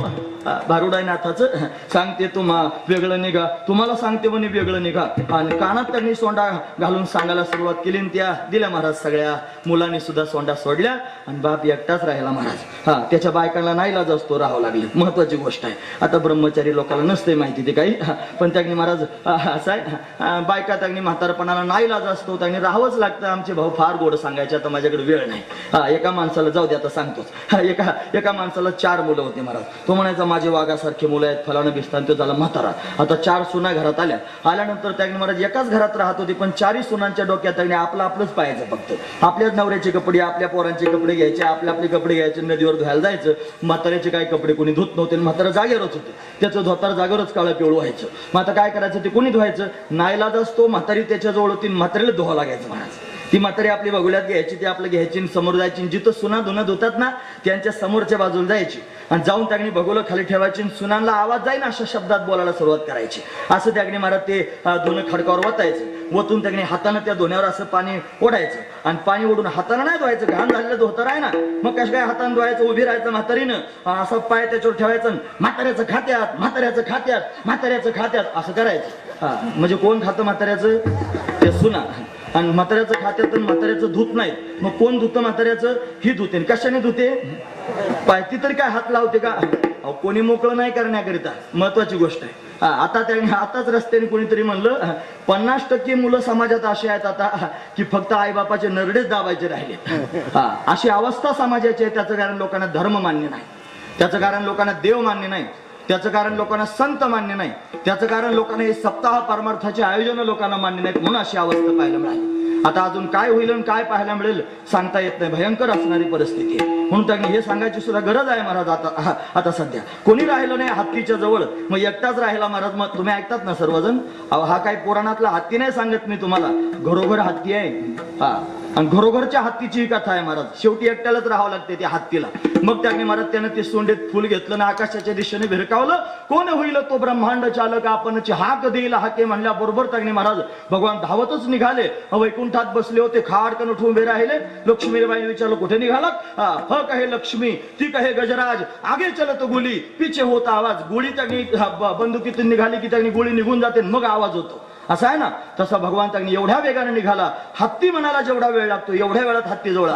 भारुडानाथाचं सांगते तुम्हा वेगळं निघा, तुम्हाला सांगते म्हणे वेगळं निघा. आणि कानात त्यांनी सोंडा घालून सांगायला सुरुवात केली, आणि त्या दिल्या महाराज. सगळ्या मुलांनी सुद्धा सोंडा सोडल्या, आणि बाप एकटाच राहिला महाराज. हा, त्याच्या बायकांना नाईलाज असतो, राहावं लागले. महत्वाची गोष्ट आहे. आता ब्रह्मचारी लोकांना नसते माहिती ते काही, पण त्यांनी महाराज असं आहे, बायका त्यांनी म्हातारपणाला नाईलाज असतो, त्यांनी राहावंच लागतं. आमचे भाऊ फार गोड सांगायचे, आता माझ्याकडे वेळ नाही. हा, एका माणसाला जाऊ दे, आता सांगतोच. एका माणसाला 4 मुलं होते महाराज. तो म्हणायचा माझे वाघासारखे मुलं आहेत, फलानं बिस्तान. तो झाला म्हातारा. आता 4 सुना घरात आल्यानंतर त्यांनी महाराज एकाच घरात राहत होते, पण 4ही सुनांच्या डोक्यात त्यांनी आपलंच पाहायचं. फक्त आपल्याच नवऱ्याचे कपडे, आपल्या पोरांचे कपडे घ्यायचे, आपले कपडे घ्यायचे, नदीवर धुवायला जायचं. म्हाताऱ्याचे काही कपडे कोणी धुत नव्हते, म्हातारा जागेवरच होते, त्याचं धोतार जागेवरच काळं पिवळं व्हायचं. मग आता काय करायचं, ते कोणी धुवायचं? नाईलाज असतो, म्हातारी त्याच्या जवळ होती, म्हातारीला धुवा लागायचं महाराज. ती म्हातारी आपली बघुल्यात घ्यायची, ती आपलं घ्यायची, समोर जायची, जिथं सुना धुणं धुतात ना त्यांच्या समोरच्या बाजूला जायची, आणि जाऊन त्यागणी बघुलं खाली ठेवायची, सुनांना आवाज जाईन अशा शब्दात बोलायला सुरुवात करायची. असं त्यागणी महाराज ते धुणं खडकावर वतायचं. वतून त्यागणी हातानं त्या धुण्यावर असं पाणी ओढायचं, आणि पाणी ओढून हातानं नाही धुवायचं, घाण झालेलं धोतर आहे ना, मग कसं काय हातानं धुवायचं? उभी राहायचं म्हातारीनं, असं पाय त्याच्यावर ठेवायचं, म्हाताऱ्याचं खात्यात, म्हाताऱ्याचं खात्यात, म्हाताऱ्याचं खात्यात असं करायचं. हा, म्हणजे कोण खातं म्हाताऱ्याचं? ते सुना. आणि म्हाताऱ्याचं खात्यात म्हाताऱ्याचं धुत नाही, मग कोण धुतं म्हाताऱ्याचं? ही धुते. कशाने धुते? पायती तरी काय हात लावते का? कोणी मोकळं नाही करण्याकरिता. महत्वाची गोष्ट आहे. आता त्याने आताच रस्त्याने कोणीतरी म्हणलं 50% मुलं समाजात अशी आहेत आता की फक्त आईबापाचे नरडेच दाबायचे राहिले. अशी अवस्था समाजाची आहे. त्याचं कारण लोकांना धर्म मान्य नाही, त्याचं कारण लोकांना देव मान्य नाही, त्याचं कारण लोकांना संत मान्य नाही, त्याचं कारण लोकांना हे सप्ताह परमार्थाचे आयोजन लोकांना मान्य नाहीत, म्हणून अशी अवस्था पाहायला मिळाली. आता अजून काय होईल आणि काय पाहायला मिळेल सांगता येत नाही. भयंकर असणारी परिस्थिती आहे. म्हणून त्यांनी हे सांगायची सुद्धा गरज आहे महाराज. आता सध्या कोणी राहिलं नाही हत्तीच्या जवळ, मग एकटाच राहिला महाराज. मग तुम्ही ऐकतात ना सर्वजण, हा काही पुराणातला हत्ती नाही सांगत मी तुम्हाला, घरोघर हत्ती आहे. हा, आणि घरोघरच्या हत्तीची ही कथा आहे महाराज. शेवटी एकट्यालाच राहावं लागते त्या हत्तीला. मग त्याने महाराज त्यानं ते सोंडेत फुल घेतलं ना, आकाशाच्या दिशेने भिरकावलं. कोण होईल तो ब्रह्मांड चालक, आपणची हाक देईल हाके म्हणल्याबरोबर त्याने महाराज भगवान धावतच निघाले. वैकुंठात बसले होते, खाडकन उठून उभे राहिले. लक्ष्मीबाईने विचारलं कुठे निघालात? ह कहे लक्ष्मी, ती कहे गजराज, आगे चलत गोली, पिछे होता आवाज. गोळी त्यांनी बंदुकीतून निघाली की त्यांनी गोळी निघून जाते, मग आवाज होतो. असं आहे ना, तसा भगवान त्यांनी एवढ्या वेगाने निघाला. हत्ती म्हणाला जेवढा वेळ लागतो एवढ्या वेळात हत्ती जवळ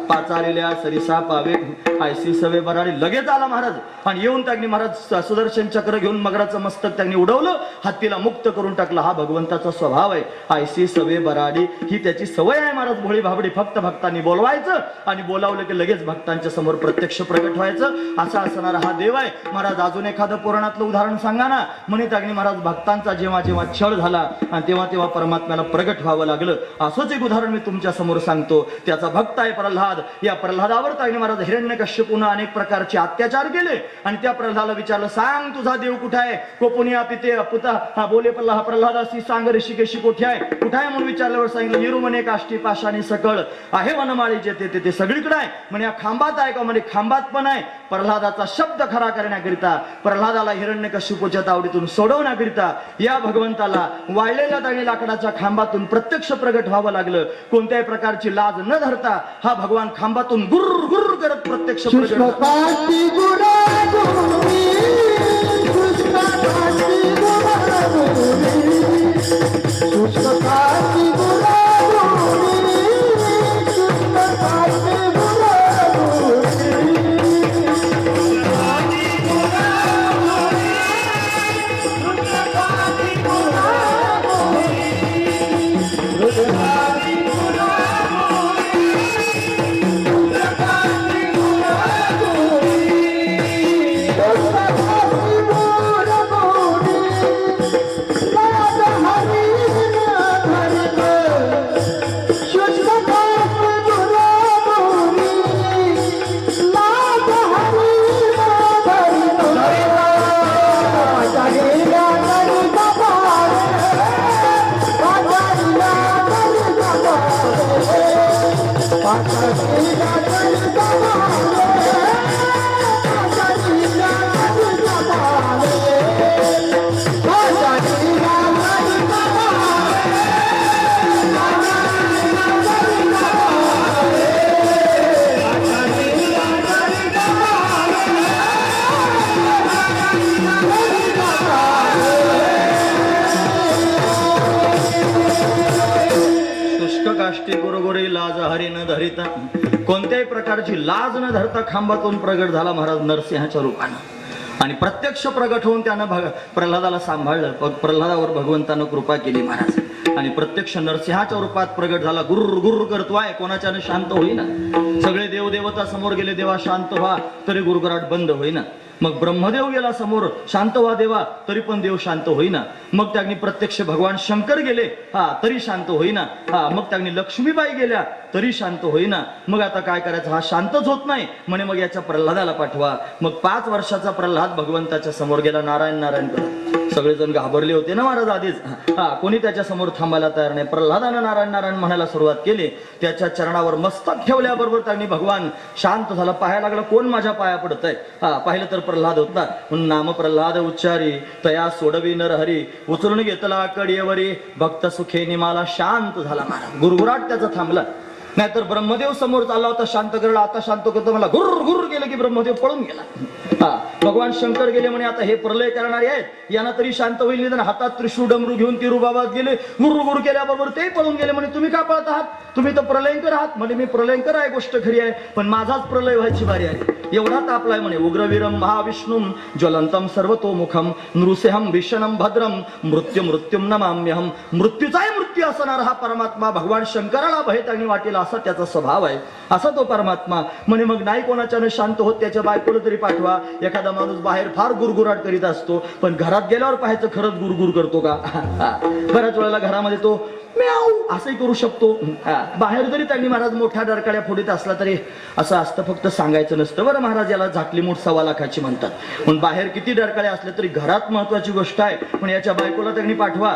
पाचारिल्या सरिसा पावे ऐसी सवे बराडी. लगेच आला महाराज, आणि येऊन त्यांनी महाराज सुदर्शन चक्र घेऊन मगराचं मस्तक त्यांनी उडवलं, हत्तीला मुक्त करून टाकलं. हा भगवंताचा स्वभाव आहे. ऐसी सवे बराडी ही त्याची सवय आहे महाराज. भोळी भाबडी. फक्त भक्तांनी बोलवायचं, आणि बोलावलं की लगेच भक्तांच्या समोर प्रत्यक्ष प्रगट व्हायचं. असा असणारा हा देव आहे महाराज. अजून एखादं पुराणातलं उदाहरण सांगा ना. म्हणे त्यांनी महाराज भक्तांचा जेव्हा जेव्हा छळ झाला झाला आणि तेव्हा तेव्हा परमात्म्याला प्रगट व्हावं लागलं. असंच एक उदाहरण मी तुमच्या समोर सांगतो. त्याचा भक्त आहे प्रल्हाद. या प्रल्हादावर ताईने महाराज हिरण्यकश्यपूने अनेक प्रकारचे अत्याचार केले आणि त्या प्रल्हादाला विचारलं, सांग तुझा देव कुठे आहे? कोपुनिया पिते पुता बोले प्रल्हादासी सांग ऋषिकेशी कुठे आहे? कुठे आहे म्हणून विचारल्यावर सांगितलं, निरुमने काष्टी पाशानी सकळ आहे वनमाळी जे ते सगळीकडे आहे म्हणे. या खांबात आहे का म्हणे? खांबात पण आहे. प्रल्हादाचा शब्द खरा करण्याकरिता, प्रल्हादाला हिरण्यकश्यपूच्या तावडीतून सोडवण्याकरिता या भगवंताला वाळलेल्या दाणी लाकडाच्या खांबातून प्रत्यक्ष प्रगट व्हावं लागलं. कोणत्याही प्रकारची लाज न धरता हा भगवान खांबातून गुर्र गुर्र करत प्रत्यक्ष प्रगट कोणत्याही प्रकारची लाज न धरता खांबातून प्रगट झाला महाराज नरसिंहाच्या रूपानं आणि प्रत्यक्ष प्रगट होऊन त्यानं प्रल्हादाला सांभाळलं. प्रल्हादावर भगवंतानं कृपा केली महाराज आणि प्रत्यक्ष नरसिंहाच्या रूपात प्रगट झाला. गुर्र गुर्र करतोय, कोणाच्यानं शांत होईना. सगळे देवदेवता समोर गेले, देवा शांत व्हा, तरी गुरगुराट बंद होईना. मग ब्रह्मदेव गेला समोर, शांत व्हा देवा, तरी पण देव शांत होईना. मग त्यांनी प्रत्यक्ष भगवान शंकर गेले, तरी शांत होईना. मग त्यांनी लक्ष्मीबाई गेल्या, तरी शांत होईना. मग आता काय करायचं? हा शांतच होत नाही म्हणे. मग याच्या प्रल्हादाला पाठवा. मग 5 वर्षाचा प्रल्हाद भगवंताच्या समोर गेला, नारायण नारायण करत. सगळेजण घाबरले होते ना महाराज आधीच. कोणी त्याच्या समोर थांबायला तयार नाही. प्रल्हादानं नारायण नारायण म्हणायला सुरुवात केली. त्याच्या चरणावर मस्तक ठेवल्याबरोबर त्यांनी भगवान शांत झाला. पाहायला लागला, कोण माझ्या पाया पडत आहे? पाहिलं तर प्रल्हाद होता. म्हणून नाम प्रल्हाद उच्चारी तया सोडवी नर हरी, उचलून घेतला कडीवरी भक्त सुखे निमाला. शांत झाला महाराज, गुरगुराट त्याचा थांबला. नाहीतर ब्रह्मदेव समोर चालला होता शांत करायला, आता शांत करतो मला, गुर्र गुर्र गेलं की ब्रह्मदेव पळून गेला. भगवान शंकर गेले म्हणे, आता हे प्रलय करणारे आहेत, यांना तरी शांत होईल. निदान हातात त्रिशूळ डमरू घेऊन तिरुबाबात गेले, गुर्र गुर्र केल्याबरोबर ते पळून गेले. म्हणे तुम्ही का पळत आहात? तुम्ही तर प्रलयंकर आहात. म्हणजे मी प्रलयंकर आहे, गोष्ट खरी आहे, पण माझाच प्रलय व्हायची बारी आहे. एवढा तापलाय म्हणे. उग्रवीरम महाविष्णुम ज्वलंतम सर्वतोमुखम नृसिंहम भीषणम भद्रम मृत्यू मृत्युम नमाम्यहम. मृत्यूचाही मृत्यू असणार हा परमात्मा भगवान शंकराला भय त्यांनी वाटेल असा त्याचा स्वभाव आहे, असा तो परमात्मा. म्हणे मग नाही कोणाच्यानं शांत होत, त्याच्या बायकोला तरी पाठवा. एखादा माणूस बाहेर फार गुरगुराट करीत असतो, पण घरात गेल्यावर पाहायचं खरंच गुरगुर करतो का? बऱ्याच वेळेला घरामध्ये तो म्याऊ असंही करू शकतो. बाहेर जरी त्यांनी महाराज मोठ्या डरकाळ्या फोडीत असला तरी असं असतं, फक्त सांगायचं नसतं. बरं महाराज, याला झाकली मूठ 1.25 लाखाची म्हणतात. पण बाहेर किती डरकाळ्या असल्या तरी घरात महत्वाची गोष्ट आहे. पण याच्या बायकोला त्यांनी पाठवा.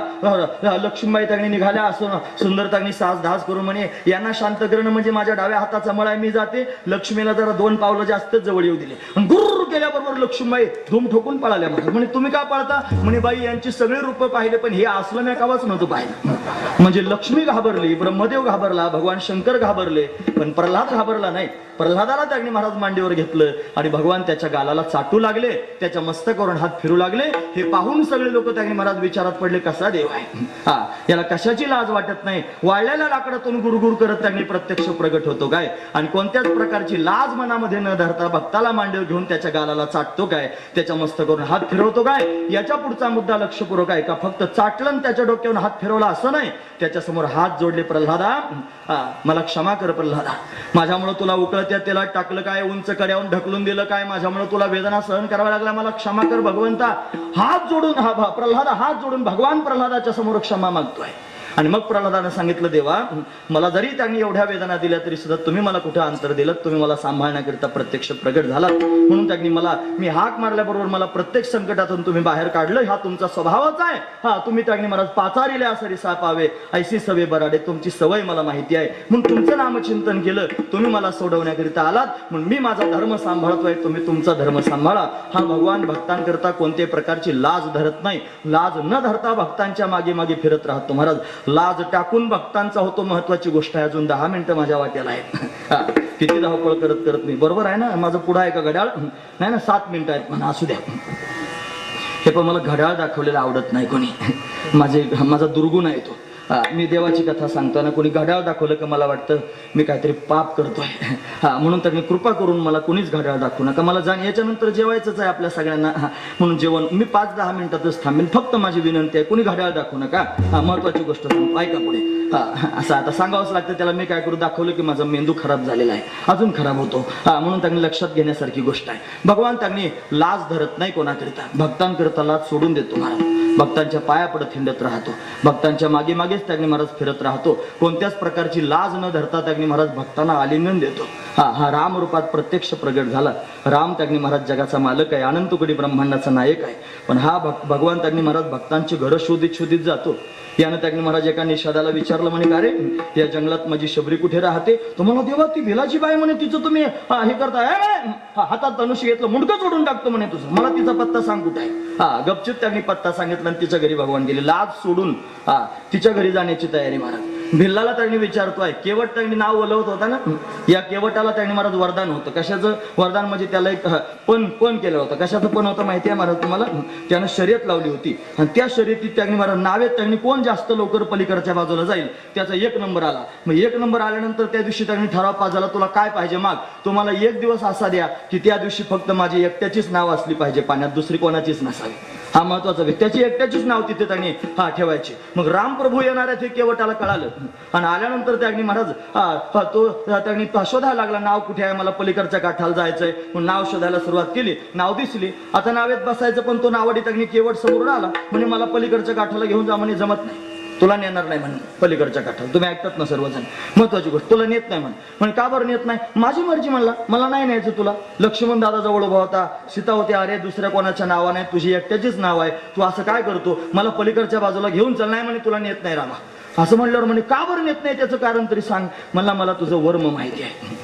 लक्ष्मीबाई त्यांनी निघाल्या असं सुंदर त्यांनी सास धास करून म्हणे, यांना शांत करणं म्हणजे माझ्या डाव्या हाताचा मळा आहे, मी जाते. लक्ष्मीला जरा 2 पावलं जास्तच जवळ येऊ दिले. गुर्र केल्याबरोबर लक्ष्मीबाई धूम ठोकून पळाल्या. म्हणे तुम्ही का पळता? म्हणे बाई यांची सगळे रूप पाहिले, पण हे असलं मी कावाच नव्हतं पाहिलं. म्हणजे लक्ष्मी घाबरली, ब्रह्मदेव घाबरला, भगवान शंकर घाबरले, पण प्रल्हाद घाबरला नाही. प्रल्हादाला त्यांनी महाराज मांडीवर घेतलं आणि भगवान त्याच्या गालाला चाटू लागले, त्याच्या मस्तकावरून हात फिरू लागले. हे पाहून सगळे लोक त्यांनी महाराज विचारात पडले, कसा देव आहे याला कशाची लाज वाटत नाही. वाळलेल्या लाकडातून गुरगुर करत त्यांनी प्रत्यक्ष प्रगट होतो काय, आणि कोणत्याच प्रकारची लाज मनामध्ये न धरता भक्ताला मांडीवर घेऊन त्याच्या गालाला चाटतो काय, त्याच्या मस्तकावरून हात फिरवतो काय. याच्या पुढचा मुद्दा लक्षपूर्वक आहे का? फक्त चाटलं त्याच्या डोक्यावरून हात फिरवला असं नाही, त्याच्या समोर हात जोडले. प्रल्हादा मला क्षमा कर प्रल्हादा, माझ्यामुळे तुला उकळत जळत्या तेलात टाकलं काय, उंच कड्यावरून ढकलून दिलं काय, माझ्यामुळे तुला वेदना सहन कराव्या लागल्या, मला क्षमा कर भगवंता. हात जोडून प्रल्हाद हात जोडून भगवान प्रल्हादाच्या समोर क्षमा मागतोय. आणि मग प्रल्हादानं सांगितलं, देवा मला जरी त्यांनी एवढ्या वेदना दिल्या तरी सुद्धा तुम्ही मला कुठे अंतर दिलं, तुम्ही मला सांभाळण्याकरिता प्रत्यक्ष प्रगट झाला, म्हणून त्यांनी मी हाक मारल्याबरोबर मला प्रत्येक संकटातून तुम्ही बाहेर काढलं. हा तुमचा स्वभावच आहे. हा तुम्ही त्यांनी महाराज पाचारिले आसरी सापावे ऐसी सवे बराडे, तुमची सवय मला माहिती आहे, म्हणून तुमचं नामचिंतन केलं, तुम्ही मला सोडवण्याकरिता आलात, म्हणून मी माझा धर्म सांभाळतोय, तुम्ही तुमचा धर्म सांभाळा. हा भगवान भक्तांकरता कोणत्याही प्रकारची लाज धरत नाही. लाज न धरता भक्तांच्या मागे मागे फिरत राहतो महाराज. लाज टाकून भक्तांचा होतो महत्वाची गोष्ट आहे. अजून 10 मिनिटं माझ्या वाट्याला आहेत. किती धावपळ करत करत मी, बरोबर आहे ना, माझं पुढं आहे का घड्याळ? नाही ना, 7 मिनिटं आहेत म्हणा, असू द्या. हे पण मला घड्याळ दाखवलेलं आवडत नाही कोणी, माझा दुर्गुण आहे तो. मी देवाची कथा सांगताना कोणी घड्याळ दाखवलं की मला वाटतं मी काहीतरी पाप करतोय. म्हणून त्यांनी कृपा करून मला कोणीच घड्याळ दाखवू नका. मला याच्यानंतर जेवायचंच आहे आपल्या सगळ्यांना, म्हणून जेवण मी 5-10 मिनिटातच थांबेन. फक्त माझी विनंती आहे, कोणी घड्याळ दाखवू नका. महत्वाची गोष्ट सांगतो, ऐका पुढे. असं आता सांगावंच लागतं त्याला. मी काय करू, दाखवलं की माझा मेंदू खराब झालेला आहे, अजून खराब होतो. म्हणून त्यांनी लक्षात घेण्यासारखी गोष्ट आहे. भगवान त्यांनी लाज धरत नाही कोणाकरिता, भक्तांकरिता लाज सोडून देतो महाराज. भक्तांच्या पाया पडत हिंडत राहतो, भक्तांच्या मागे मागेच त्यांनी महाराज फिरत राहतो. कोणत्याच प्रकारची लाज न धरता त्यांनी महाराज भक्तांना आलिंगन देतो. हा राम रूपात प्रत्यक्ष प्रगट झाला. राम त्यांनी महाराज जगाचा मालक आहे, अनंत कोटी ब्रह्मांडाचा नायक आहे. पण हा भगवान त्यांनी महाराज भक्तांची घरं शोधित शोधित जातो. यानं त्यांनी महाराज एका निषादाला विचारलं, म्हणे का रे या जंगलात माझी शबरी कुठे राहते? तो म्हणा, देवा ती भिलाची बाई म्हणे, तिचं तुम्ही हे करताय, हातात धनुष्य घेतलं, मुंडकं सोडून टाकतो म्हणे तुझं, मला तिचा पत्ता सांग कुठे आहे. गपचूप त्यांनी पत्ता सांगितला आणि तिच्या घरी भगवान गेले. लाज सोडून तिच्या घरी जाण्याची तयारी महाराज. भिल्लाला त्यांनी विचारतोय, केवट त्यांनी नाव ओलवत होता ना, या केवटाला त्यांनी महाराज वरदान होतं. कशाचं वरदान म्हणजे त्याला एक पण केलं होतं. कशाचं पण होतं माहिती आहे महाराज तुम्हाला? त्यानं शर्यत लावली होती आणि त्या शर्यतीत त्यांनी महाराज नावेत त्यांनी कोण जास्त लवकर पलीकडच्या बाजूला जाईल त्याचा 1 नंबर आला. मग 1 नंबर आल्यानंतर त्या दिवशी त्यांनी ठराव पाजला, तुला काय पाहिजे माग, तुम्हाला 1 दिवस असा द्या की त्या दिवशी फक्त माझी एकट्याचीच नाव असली पाहिजे पाण्यात, दुसरी कोणाचीच नसावी. हा महत्वाचा व्यक्ती, त्याची एकट्याचीच नाव तिथे त्यांनी ठेवायची. मग रामप्रभू येणार आहे ते केवटाला कळालं आणि आल्यानंतर त्यांनी महाराज तो त्यांनी शोधायला लागला, नाव कुठे आहे, मला पलीकडच्या काठाला जायचंय. मग नाव शोधायला सुरुवात केली, नाव दिसली. आता नावेत बसायचं पण तो नावाडी त्यांनी केवट समोर आला, म्हणजे मला पलीकडच्या काठाला घेऊन जा म्हणे, जमत नाही, तुला नेणार नाही म्हणे पलीकडच्या काठाला. तुम्ही ऐकतात ना सर्वजण, महत्वाची गोष्ट, तुला नेत नाही म्हणे. का बरं नेत नाही? माझी मर्जी म्हणला, मला नाही न्यायचं तुला. लक्ष्मण दादा जवळ उभा होता, सीता होते, अरे दुसऱ्या कोणाच्या नावा नाही, तुझी एकट्याचीच नाव आहे, तू असं काय करतो, मला पलीकडच्या बाजूला घेऊन चल. नाही म्हणे, तुला नेत नाही रामा. असं म्हणल्यावर म्हणे, का बरं नेत नाही, त्याचं कारण तरी सांग. मला तुझं वर्म माहिती आहे.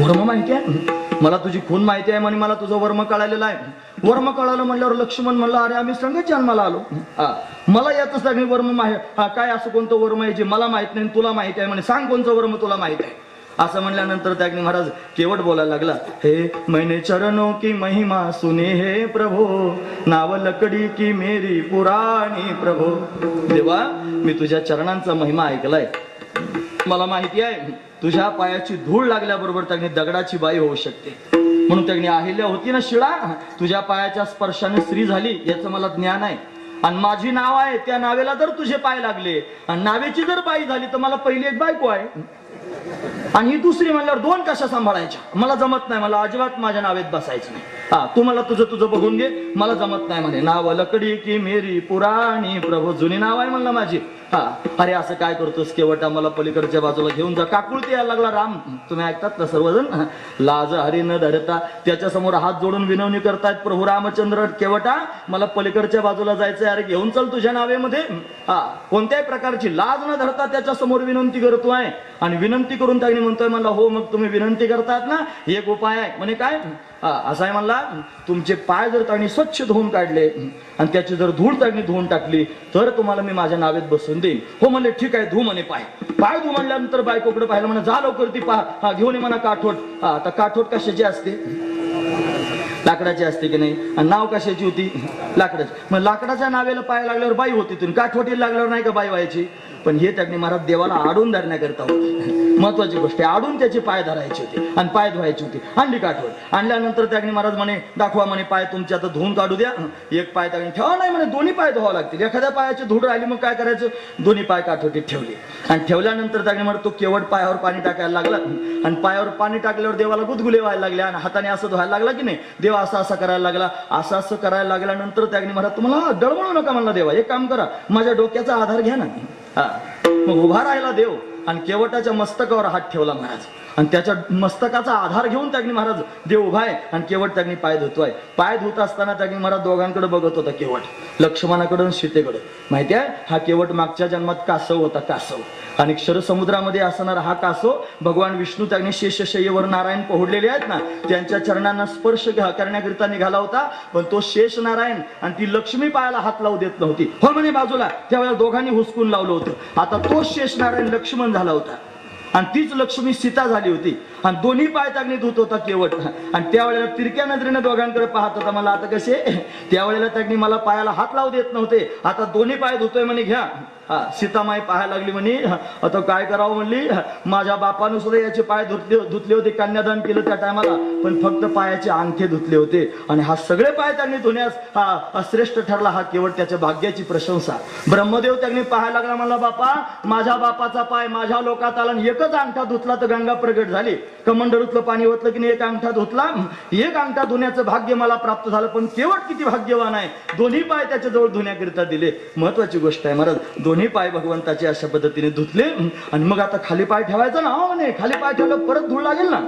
वर्म माहिती आहे मला, तुझी खून माहिती आहे म्हणे, मला तुझं वर्म कळालेलं आहे. वर्म कळालं म्हणल्यावर लक्ष्मण म्हणलं, अरे आम्ही संगत जन्माला आलो, मला याच सगळे वर्म काय असं कोणतं वर्म आहे जे मला माहित नाही तुला माहिती आहे म्हणे, सांग कोणतं वर्म तुला माहित आहे. असं म्हणल्यानंतर त्याने महाराज केवट बोलायला लागला, हे मैंने चरणों की महिमा सुने हे प्रभो, नाव लकडी की मेरी पुराणी प्रभो. देवा मी तुझ्या चरणांचा महिमा ऐकलाय, मला माहिती आहे तुझ्या पायाची धूळ लागल्याबरोबर त्यांनी दगडाची बाई होऊ शकते. म्हणून त्यांनी अहिल्या होती ना शिळा, तुझ्या पायाच्या स्पर्शाने स्त्री झाली याचं मला ज्ञान आहे. आणि माझी नाव आहे, त्या नावेला जर तुझे पाय लागले आणि नावेची जर बाई झाली तर मला पहिली एक बायको आहे आणि ही दुसरी म्हणल्यावर 2 कशा सांभाळायच्या, मला जमत नाही, मला अजिबात माझ्या नावेत बसायचं नाही. तू मला तुझं बघून घे, मला जमत नाही म्हणे. नाव लकडी की मेरी पुराणी प्रभू, जुनी नाव आहे म्हणलं माझी. अरे असं काय करतोस केवटा, मला पलीकडच्या बाजूला घेऊन जा. काकुळती यायला लागला राम. तुम्ही ऐकतात ना सर्वजण, लाज हरी न धरता त्याच्या समोर हात जोडून विनवणी करतायत, प्रभू रामचंद्र केवटा मला पलीकडच्या बाजूला जायचंय, अरे घेऊन चल तुझ्या नावेमध्ये. कोणत्याही प्रकारची लाज न धरता त्याच्या समोर विनंती करतो आहे आणि विनंती करून त्यांनी म्हणतोय म्हणला, हो मग तुम्ही विनंती करतात ना, एक उपाय आहे म्हणे. काय असा आहे म्हणला, तुमचे पाय जर त्यांनी स्वच्छ धुवून काढले आणि त्याची जर धूळ त्यांनी धुवून टाकली तर तुम्हाला मी माझ्या नावेत बसून देईन. हो म्हणले, ठीक आहे धू म्हणे पाय. पाय धू म्हणल्यानंतर बायकोकडे पाहिलं, म्हणा जा लवकर ती घेऊन ये म्हणा काठोट. आता काठोट कशाची असते? लाकडाची असते की नाही, आणि नाव कशाची होती? लाकडाची. मग लाकडाच्या नावेला पाय लागल्यावर बाई होती, तुम्ही काठवटीला लागल्यावर नाही का बाई व्हायची? पण हे त्यांनी महाराज देवाला आडून धरण्याकरता होते. महत्वाची गोष्ट आहे, आडून त्याचे पाय धरायचे होते आणि पाय धुवायची होती. आणली काठवट, आणल्यानंतर त्यांनी महाराज म्हणे दाखवा म्हणे पाय तुमचे, आता धुवून काढू द्या. एक पाय त्यांनी ठेवा नाही म्हणे, दोन्ही पाय धुवावं लागतील. एखाद्या पायाची धूळ राहिली मग काय करायचं? दोन्ही पाय काठवटीत ठेवले आणि ठेवल्यानंतर त्यांनी म्हणत तो केवळ पायावर पाणी टाकायला लागला आणि पायावर पाणी टाकल्यावर देवाला गुदगुले व्हायला लागले आणि हाताने असं धुवायला लागला की नाही. देव असं असं करायला लागला. असं करायला लागल्यानंतर त्यांनी महाराज तुम्हाला डळमळू नका म्हणला देवा, एक काम करा माझ्या डोक्याचा आधार घ्या ना. मग उभा राहिला देव आणि केवटाच्या मस्तकावर हात ठेवला महाराज आणि त्याच्या मस्तकाचा आधार घेऊन त्यांनी महाराज देव उभा आहे आणि केवट त्यांनी पाय धुतोय. पाय धुत असताना त्यांनी महाराज दोघांकडे बघत होता केवट, लक्ष्मणाकडे आणि सीतेकडे. माहिती आहे हा केवट मागच्या जन्मात कासव होता, कासव. आणि क्षरसमुद्रामध्ये असणारा हा कासव भगवान विष्णू त्यांनी शेषशय्येवर नारायण पोहडलेले आहेत ना, त्यांच्या चरणांना स्पर्श करण्याकरिता निघाला होता. पण तो शेष नारायण आणि ती लक्ष्मी पायाला हात लावू देत नव्हती. हो म्हणे बाजूला, त्यावेळेला दोघांनी हुसकून लावलं होतं. आता तो शेष नारायण लक्ष्मण झाला होता आणि तीच लक्ष्मी सीता झाली होती आणि दोन्ही पाय त्यांनी धुत होता केवट. आणि त्यावेळेला तिरक्या नजरेने दोघांकडे पाहत होता. मला आता कसे, त्यावेळेला त्यांनी मला पायाला हात लावू देत नव्हते, आता दोन्ही पाय धुतोय म्हणे, घ्या. सीतामाई पाहायला लागली म्हणे, आता काय करावं म्हणली, माझ्या बापानं सुद्धा याचे पाय धुतले होते, कन्यादान केलं त्या टायमाला, पण फक्त पायाचे अंगठे धुतले होते आणि हा सगळे पाय त्यांनी धुण्यास हा श्रेष्ठ ठरला. हा केवळ त्याच्या भाग्याची प्रशंसा. ब्रह्मदेव त्यांनी पाहायला लागला, मला बापा माझ्या बापाचा पाय माझ्या लोकात आला आणि एकच अंगठा धुतला तर गंगा प्रगट झाली. कमंडलूतलं पाणी होतलं की नाही, एक अंगठा धुतला, एक अंगठा धुण्याचं भाग्य मला प्राप्त झालं. पण केवट किती भाग्यवान आहे, दोन्ही पाय त्याच्या जवळ धुण्याकरिता दिले. महत्वाची गोष्ट आहे महाराज, दोन्ही पाय भगवंताचे अशा पद्धतीने धुतले. आणि मग आता खाली पाय ठेवायचा ना, म्हणे खाली पाय ठेवलं परत धूळ लागेल ना.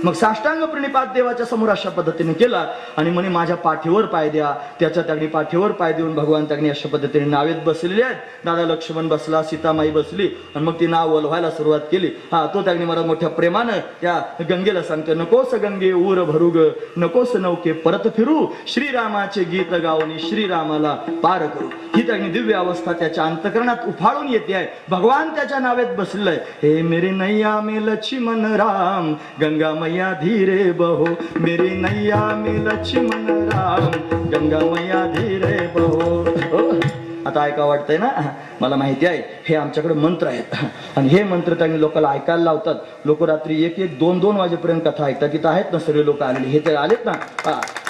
मग साष्टांग प्रणिपात देवाच्या समोर अशा पद्धतीने केला आणि म्हणे माझ्या पाठीवर पाय द्या. त्याच्या त्यांनी पाठीवर पाय देऊन भगवान त्यांनी अशा पद्धतीने नावेत बसलेले आहेत. दादा लक्ष्मण बसला, सीतामाई बसली आणि मग ती नाव ओलवायला सुरुवात केली. तो त्यांनी मला मोठ्या प्रेमानं त्या गंगेला सांगतो, नकोस गंगे ऊर भरुग, नकोस नौके परत फिरू, श्रीरामाचे गीत गावनी श्रीरामाला पार करू. ही त्यांनी दिव्य अवस्था त्याच्या अंतकरणात उफाळून येते आहे. भगवान त्याच्या नावेत बसलेलं आहे. हे मेरी नैया में लक्ष्मण राम, गंगा मैया धीरे बहो, मेरी नैया में लक्ष्मण राम, गंगा मैया धीरे बहो. आता ऐका वाटतंय ना, मला माहिती आहे हे आमच्याकडे मंत्र आहेत आणि हे मंत्र त्यांनी लोकांना ऐकायला लावतात. लोक रात्री 1-1, 2-2 वाजेपर्यंत कथा ऐकतात. तिथं आहेत ना सगळे लोक आलेले, हे तर आलेत ना,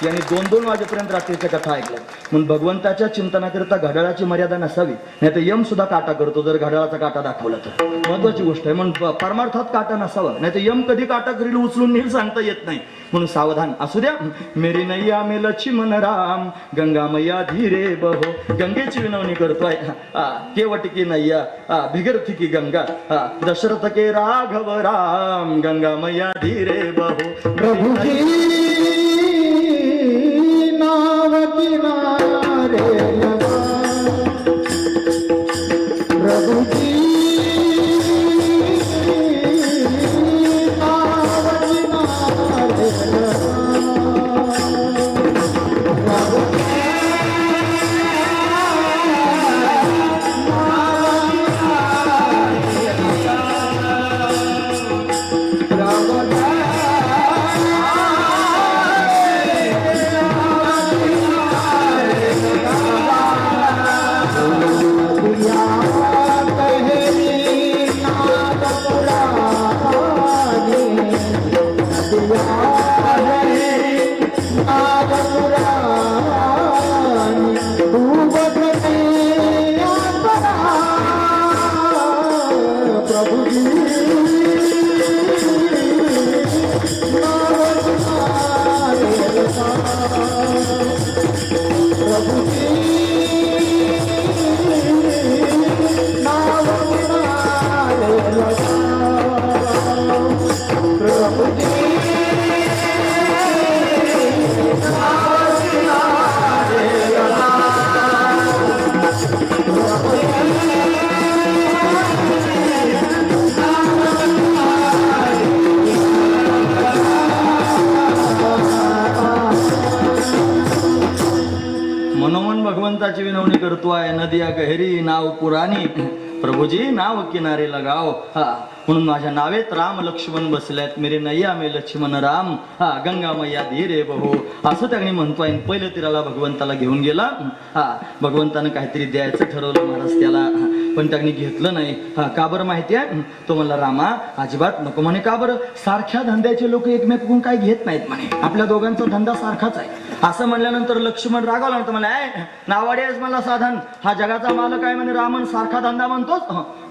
यांनी 2-2 वाजेपर्यंत रात्रीच्या कथा ऐकल्या. म्हणून भगवंताच्या चिंतनाकरिता घड्याळाची मर्यादा नसावी, नाही तर यम सुद्धा काटा करतो जर घड्याळाचा काटा दाखवला तर. महत्वाची गोष्ट आहे. म्हणून परमार्थात काटा नसावा, नाही तर यम कधी काटा करील उचलून नेईल सांगता येत नाही. म्हणून सावधान असू द्या. मेरी नैया में लक्ष्मण राम, गंगा मैया धीरे बहो. गंगेची विनवणी करतोय, केवट की नैया भिगरथी की गंगा, दशरथ के राघव राम, गंगा मैया धीरे बहो. प्रभु जी नाव किनारे लगा, प्रभु जी नाव किनारे लगा. भगवंताची विनवणी करतो आहे. नदिया गहरी नाव पुराणी, प्रभुजी नाव किनारे लगाओ. म्हणून माझ्या नावेत राम लक्ष्मण बसल्यात मेरे नैया मे लक्ष्मण राम हा गंगा मैया धीरे बहो असं त्याने म्हणतोय. आणि पहिलं तिराला भगवंताला घेऊन गेला. हा भगवंतानं काहीतरी द्यायचं ठरवलं महाराज त्याला, पण त्याने घेतलं नाही. हा का बरं माहिती आहे? तो म्हणला रामा अजिबात नको म्हणे. का बरं? सारख्या धंद्याचे लोक एकमेकांकडून काही घेत नाहीत म्हणे, आपल्या दोघांचा धंदा सारखाच आहे. असं म्हणल्यानंतर लक्ष्मण रागावला म्हणतो मला नावाडे आहेस मला साधन, हा जगाचा मालक आहे म्हणे रामन, सारखा धंदा म्हणतोस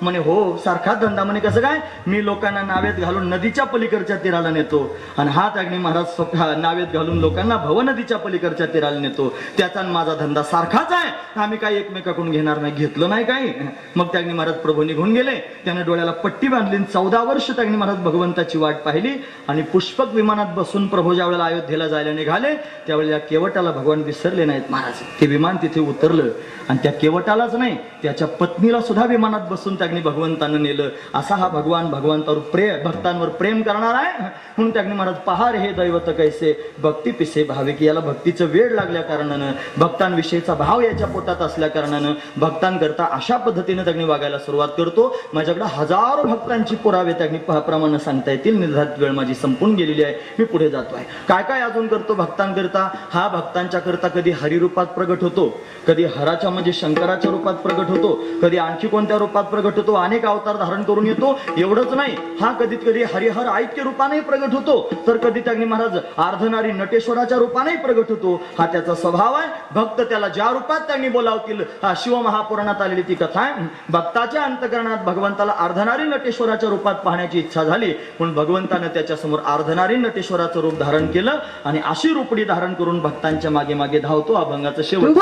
म्हणे. हो सारखाच धंदा म्हणे. कसं काय? मी लोकांना नावेत घालून नदीच्या पलीकडच्या तीराला नेतो आणि हा त्यागणी महाराज नावेत घालून लोकांना भव नदीच्या पलीकडच्या तीराला नेतो. त्याचा माझा धंदा सारखाच आहे, आम्ही काही एकमेकाकडून घेणार नाही. घेतलं नाही काही. मग त्यागणी महाराज प्रभू निघून गेले. त्याने डोळ्याला पट्टी बांधली. 14 वर्ष त्यागणी महाराज भगवंताची वाट पाहिली आणि पुष्पक विमानात बसून प्रभू ज्या वेळेला अयोध्येला जायला निघाले त्यावेळेला केवटाला भगवान विसरले नाहीत महाराज. ते विमान तिथे उतरलं आणि त्या केवटालाच नाही त्याच्या पत्नीला सुद्धा विमानात बसून त्यागणी भगवंतानं नेलं. असा हा भगवान भगवंतावर भक्तांवर प्रेम करणार आहे. म्हणून त्यागणी महाराज पहार हे दैवत कैसे भक्ती पिसे भावे, की याला भक्तीचं वेळ लागल्या कारणानं, भक्तांविषयीचा भाव याच्या पोटात असल्या कारणानं भक्तांकरता अशा पद्धतीने त्यागणी वागायला सुरुवात करतो. माझ्याकडे हजारो भक्तांची पुरावे त्यागणी प्रमाणे सांगता येतील. निर्धारित वेळ माझी संपून गेलेली आहे, मी पुढे जातो आहे. काय काय अजून करतो भक्तांकरता? हा भक्तांच्या करता कधी हरिरूपात प्रगट होतो, कधी हराच्या म्हणजे शंकराच्या रूपात प्रगट होतो, कधी आणखी कोणत्या रूपात प्रगट होतो, अनेक अवतार धारण करून येतो. एवढंच नाही, हा कधी कधी हरिहर ऐक्य रूपाने प्रगट होतो, तर कधी त्यागणी महाराज अर्धनारी नटेश्वराच्या रूपाने प्रगट होतो. हा त्याचा स्वभाव आहे. भक्त त्याला ज्या रूपात त्यांनी बोलावतील. हा शिव महापुराणात आलेली ती कथा आहे. भक्ताच्या अंतकरणात भगवंताला अर्धनारी नटेश्वराच्या रूपात पाहण्याची इच्छा झाली, म्हणून भगवंतानं त्याच्या समोर अर्धनारी नटेश्वराचं रूप धारण केलं आणि अशी रूपडी धारण करून भक्तांच्या मागे मागे धावतो. अभंगाचं शेवट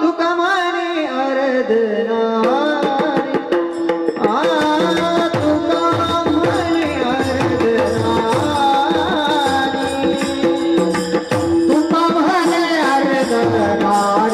तुका म्हणे अर्धनारी, तुका म्हणे अर्धनारी, तुका म्हणे अर्धनारी,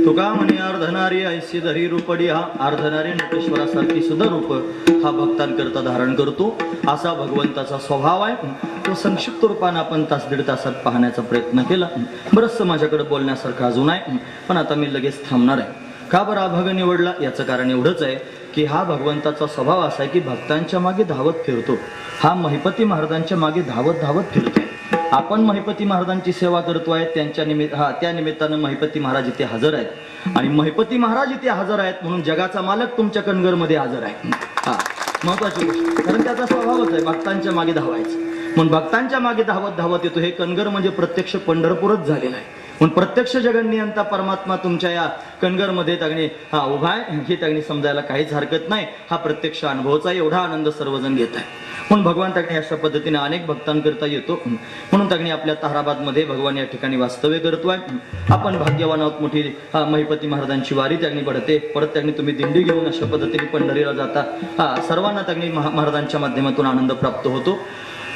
तुका म्हणे अर्धनारी ऐशी धरी रूपडी, हा अर्धनारी नटेश्वरासारखी सुद्धा रूप हा भक्तांकरता धारण करतो, असा भगवंताचा स्वभाव आहे. तो संक्षिप्त रूपाने आपण तास दीड तासात पाहण्याचा प्रयत्न केला. बरंचसं माझ्याकडे बोलण्यासारखं अजून आहे, पण आता मी लगेच थांबणार आहे. का बरं हा भाग निवडला? याचं कारण एवढंच आहे की हा भगवंताचा स्वभाव असा आहे की भक्तांच्या मागे धावत फिरतो. हा महिपती महाराजांच्या मागे धावत धावत फिरतोय. आपण महिपती महाराजांची सेवा करतोय, त्या निमित्तानं महिपती महाराज इथे हजर आहेत आणि महिपती महाराज इथे हजर आहेत म्हणून जगाचा मालक तुमच्या कणगरमध्ये हजर आहे. हा महत्वाची गोष्ट, कारण त्याचा स्वभावच आहे भक्तांच्या मागे धावायचं. म्हणून भक्तांच्या मागे धावत धावत येतो. हे कणगर म्हणजे प्रत्यक्ष पंढरपूरच झालेला आहे. म्हणून प्रत्यक्ष जगन्नियंता परमात्मा तुमच्या या कणगरमध्ये तगणे हा उभा आहे हे तगणे समजायला काहीच हरकत नाही. हा प्रत्यक्ष अनुभवचा एवढा आनंद सर्वजण घेत आहे. म्हणून भगवान तगणे अशा पद्धतीने अनेक भक्तांकरता येतो. म्हणून तगणे आपल्या ताहराबादमध्ये भगवान या ठिकाणी वास्तव्य करतोय. आपण भाग्यवान आहोत. मोठी महिपती महाराजांची वारी तगणे पडते. परत तगणे तुम्ही दिंडी घेऊन अशा पद्धतीने पंढरीला जाता. सर्वांना तगणे महाराजांच्या माध्यमातून आनंद प्राप्त होतो.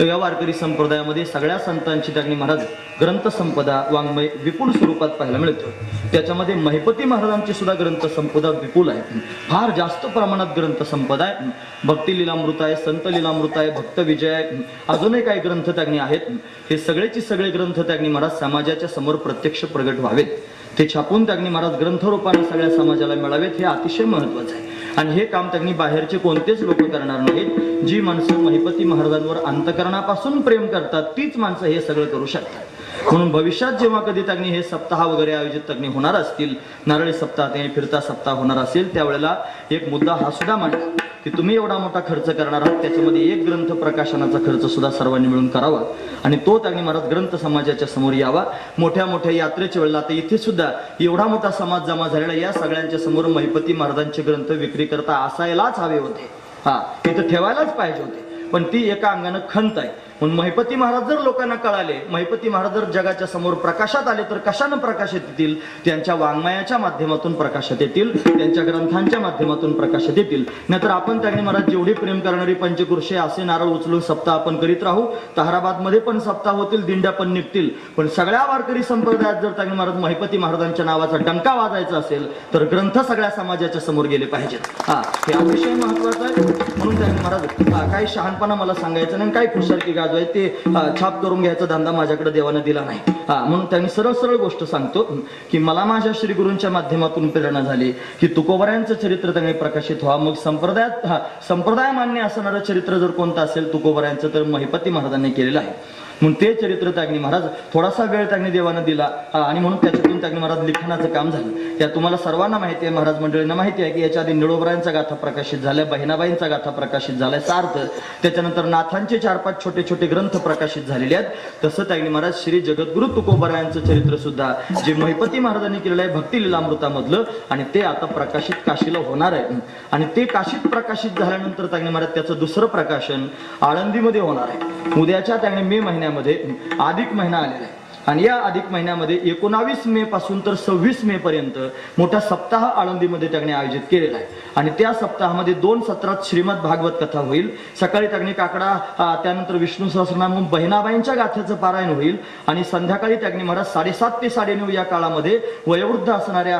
या वारकरी संप्रदायामध्ये सगळ्या संतांची तगणे महाराज ग्रंथ संपदा वाङ्मय विपुल स्वरूपात पाहायला मिळतो. त्याच्यामध्ये महिपती महाराजांची सुद्धा ग्रंथ संपदा विपुल आहे. फार जास्त प्रमाणात ग्रंथ संपदा आहे. भक्ती लीलामृत आहे, संत लीलामृत आहे, भक्त विजय आहे, अजूनही काही ग्रंथ तगणे आहेत. हे सगळेची सगळे ग्रंथ तगणे महाराज समाजाच्या समोर प्रत्यक्ष प्रगट व्हावेत. ते छापून तगणे महाराज ग्रंथरूपाने सगळ्या समाजाला मिळावेत हे अतिशय महत्वाचं आहे. आणि हे काम तगणे बाहेरचे कोणतेच लोक करणार नाहीत. जी माणसं महिपती महाराजांवर अंतकरणापासून प्रेम करतात तीच माणसं हे सगळं करू शकतात. म्हणून भविष्यात जेव्हा कधी तगणे हे सप्ताह वगैरे आयोजित तगणे होणार असतील, नारळी सप्ताह फिरता सप्ताह होणार असेल, त्यावेळेला एक मुद्दा हा सुद्धा मांडला की तुम्ही एवढा मोठा खर्च करणार आहात, त्याच्यामध्ये एक ग्रंथ प्रकाशनाचा खर्च सुद्धा सर्वांनी मिळून करावा आणि तो तगणे महाराज ग्रंथ समाजाच्या समोर यावा. मोठ्या मोठ्या यात्रेच्या वेळेला आता इथे सुद्धा एवढा मोठा समाज जमा झालेला, या सगळ्यांच्या समोर महिपती महाराजांचे ग्रंथ विक्री करता असायलाच हवे होते. इथं ठेवायलाच पाहिजे होते. पण ती एका अंगानं खंत आहे. म्हणून महिपती महाराज जर लोकांना कळाले, महिपती महाराज जर जगाच्या समोर प्रकाशात आले तर कशानं प्रकाशात येतील? त्यांच्या वाङ्मयाच्या माध्यमातून प्रकाशात येतील, त्यांच्या ग्रंथांच्या माध्यमातून प्रकाशात येतील. नाहीतर आपण तगणे महाराज जेवढी प्रेम करणारी पंचकृषे असे नारळ उचलून सप्ताह आपण करीत राहू. ताहराबादमध्ये पण सप्ताह होतील, दिंड्या पण निघतील, पण सगळ्या वारकरी संप्रदायात जर तगणे महाराज महिपती महाराजांच्या नावाचा डंका वाजायचा असेल तर ग्रंथ सगळ्या समाजाच्या समोर गेले पाहिजेत. हे अतिशय महत्वाचं आहे. म्हणून तगणे महाराज काही शहाणपणा मला सांगायचं नाही, काही खुशालकी ते छाप करून घ्यायचा धंदा माझ्याकडे देवानं दिला नाही. म्हणून त्यांनी सरळ सरळ गोष्ट सांगतो की मला माझ्या श्री गुरूंच्या माध्यमातून प्रेरणा झाली की तुकोबरायांचं चरित्र त्यांनी प्रकाशित व्हावं. मग संप्रदाय मान्य असणारं चरित्र जर कोणतं असेल तुकोबरायांचं तर महिपती महाराजांनी केलेलं आहे. म्हणून ते चरित्र तगणे महाराज थोडासा वेळ तगणे देवानं दिला आणि म्हणून त्याच्यातून तगणे महाराज लिखाणाचं काम झालं. या तुम्हाला सर्वांना माहिती आहे, महाराज मंडळींना माहिती आहे की याच्या आधी निळोबरायांचा गाथा प्रकाशित झालाय, बहिणाबाईंचा गाथा प्रकाशित झालाय, सार्थ, त्याच्यानंतर नाथांचे 4-5 छोटे छोटे ग्रंथ प्रकाशित झालेले आहेत. तसं तगणे महाराज श्री जगद्गुरु तुकोबरायांचं चरित्र सुद्धा जे महिपती महाराजांनी केलेलं आहे भक्ती लीलामृतामधलं, आणि ते आता प्रकाशित काशीला होणार आहे. आणि ते काशीत प्रकाशित झाल्यानंतर तगणे महाराज त्याचं दुसरं प्रकाशन आळंदीमध्ये होणार आहे. उद्याच्या तगणे मे महिन्यामध्ये अधिक महिना आलेला आहे आणि या अधिक महिन्यामध्ये 19 मे पासून तर 26 मे पर्यंत मोठा सप्ताह आळंदीमध्ये तगणे आयोजित केलेला आहे. आणि त्या सप्ताहामध्ये 2 सत्रात श्रीमद भागवत कथा होईल. सकाळी तगणे काकडा, त्यानंतर विष्णू सहस्रनाम बहिणाबाईंच्या गाथ्याचं पारायण होईल आणि संध्याकाळी तगणे महाराज 7:30 ते 9:30 या काळामध्ये वयोवृद्ध असणाऱ्या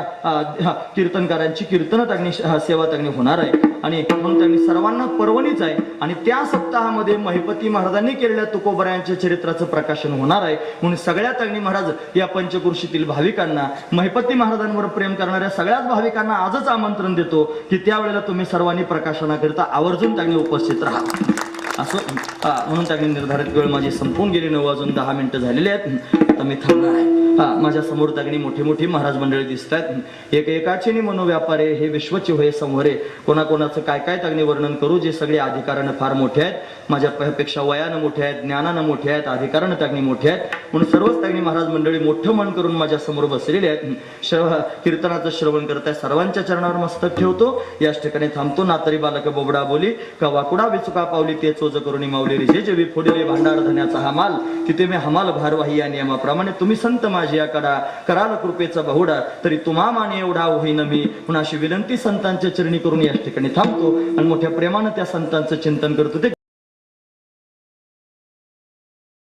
कीर्तनकारांची कीर्तन तगणे सेवा तगणे होणार आहे. आणि म्हणून तगणे सर्वांना पर्वणीच आहे. आणि त्या सप्ताहामध्ये महिपती महाराजांनी केलेल्या तुकोबरायांच्या चरित्राचं प्रकाशन होणार आहे. म्हणून सगळ्या तगणे महाराज या पंचकृषीतील भाविकांना, महिपती महाराजांवर प्रेम करणाऱ्या सगळ्याच भाविकांना आजच आमंत्रण देतो की त्यावेळेला तुम्ही सर्वांनी प्रकाशनाकरिता आवर्जून तगणे उपस्थित राहा. असं म्हणून तगणे निर्धारित वेळ माझी संपून गेली. 9:10 झालेले आहेत. आता मी थांबणार आहे. माझ्या समोर तगणी मोठी मोठी महाराज मंडळी दिसत आहेत. एकाचे मनोव्यापारे हे विश्वचे होय संवरे. कोणाकोणाचं काय काय तगणे वर्णन करू, जे सगळे अधिकारानं फार मोठे आहेत, माझ्यापेक्षा वयानं मोठे आहेत, ज्ञानानं मोठे आहेत, अधिकारानं तगणी मोठे आहेत. म्हणून सर्वच तगणी महाराज मंडळी मोठं मन करून माझ्या समोर बसलेले आहेत. कीर्तनाचं श्रवण करताय. सर्वांच्या चरणावर मस्तक ठेवतो. याच ठिकाणी थांबतो. नातरी बालक बोबडा बोली का वाकुडा विचुका पावली ते चोज करून मावली रिजे जेवी फोडले भांडार धन्याचा हा माल तिथे मी हमाल भारवाही या नियमाप्रमाणे तुम्ही संत माझी या कडा कराल कृपेचा बहुडा तरी तुम्हा माने एवढा होईन मी. म्हणून अशी विनंती संतांच्या चरणी करून याच ठिकाणी थांबतो आणि मोठ्या प्रेमानं त्या संतांचं चिंतन करतो. ते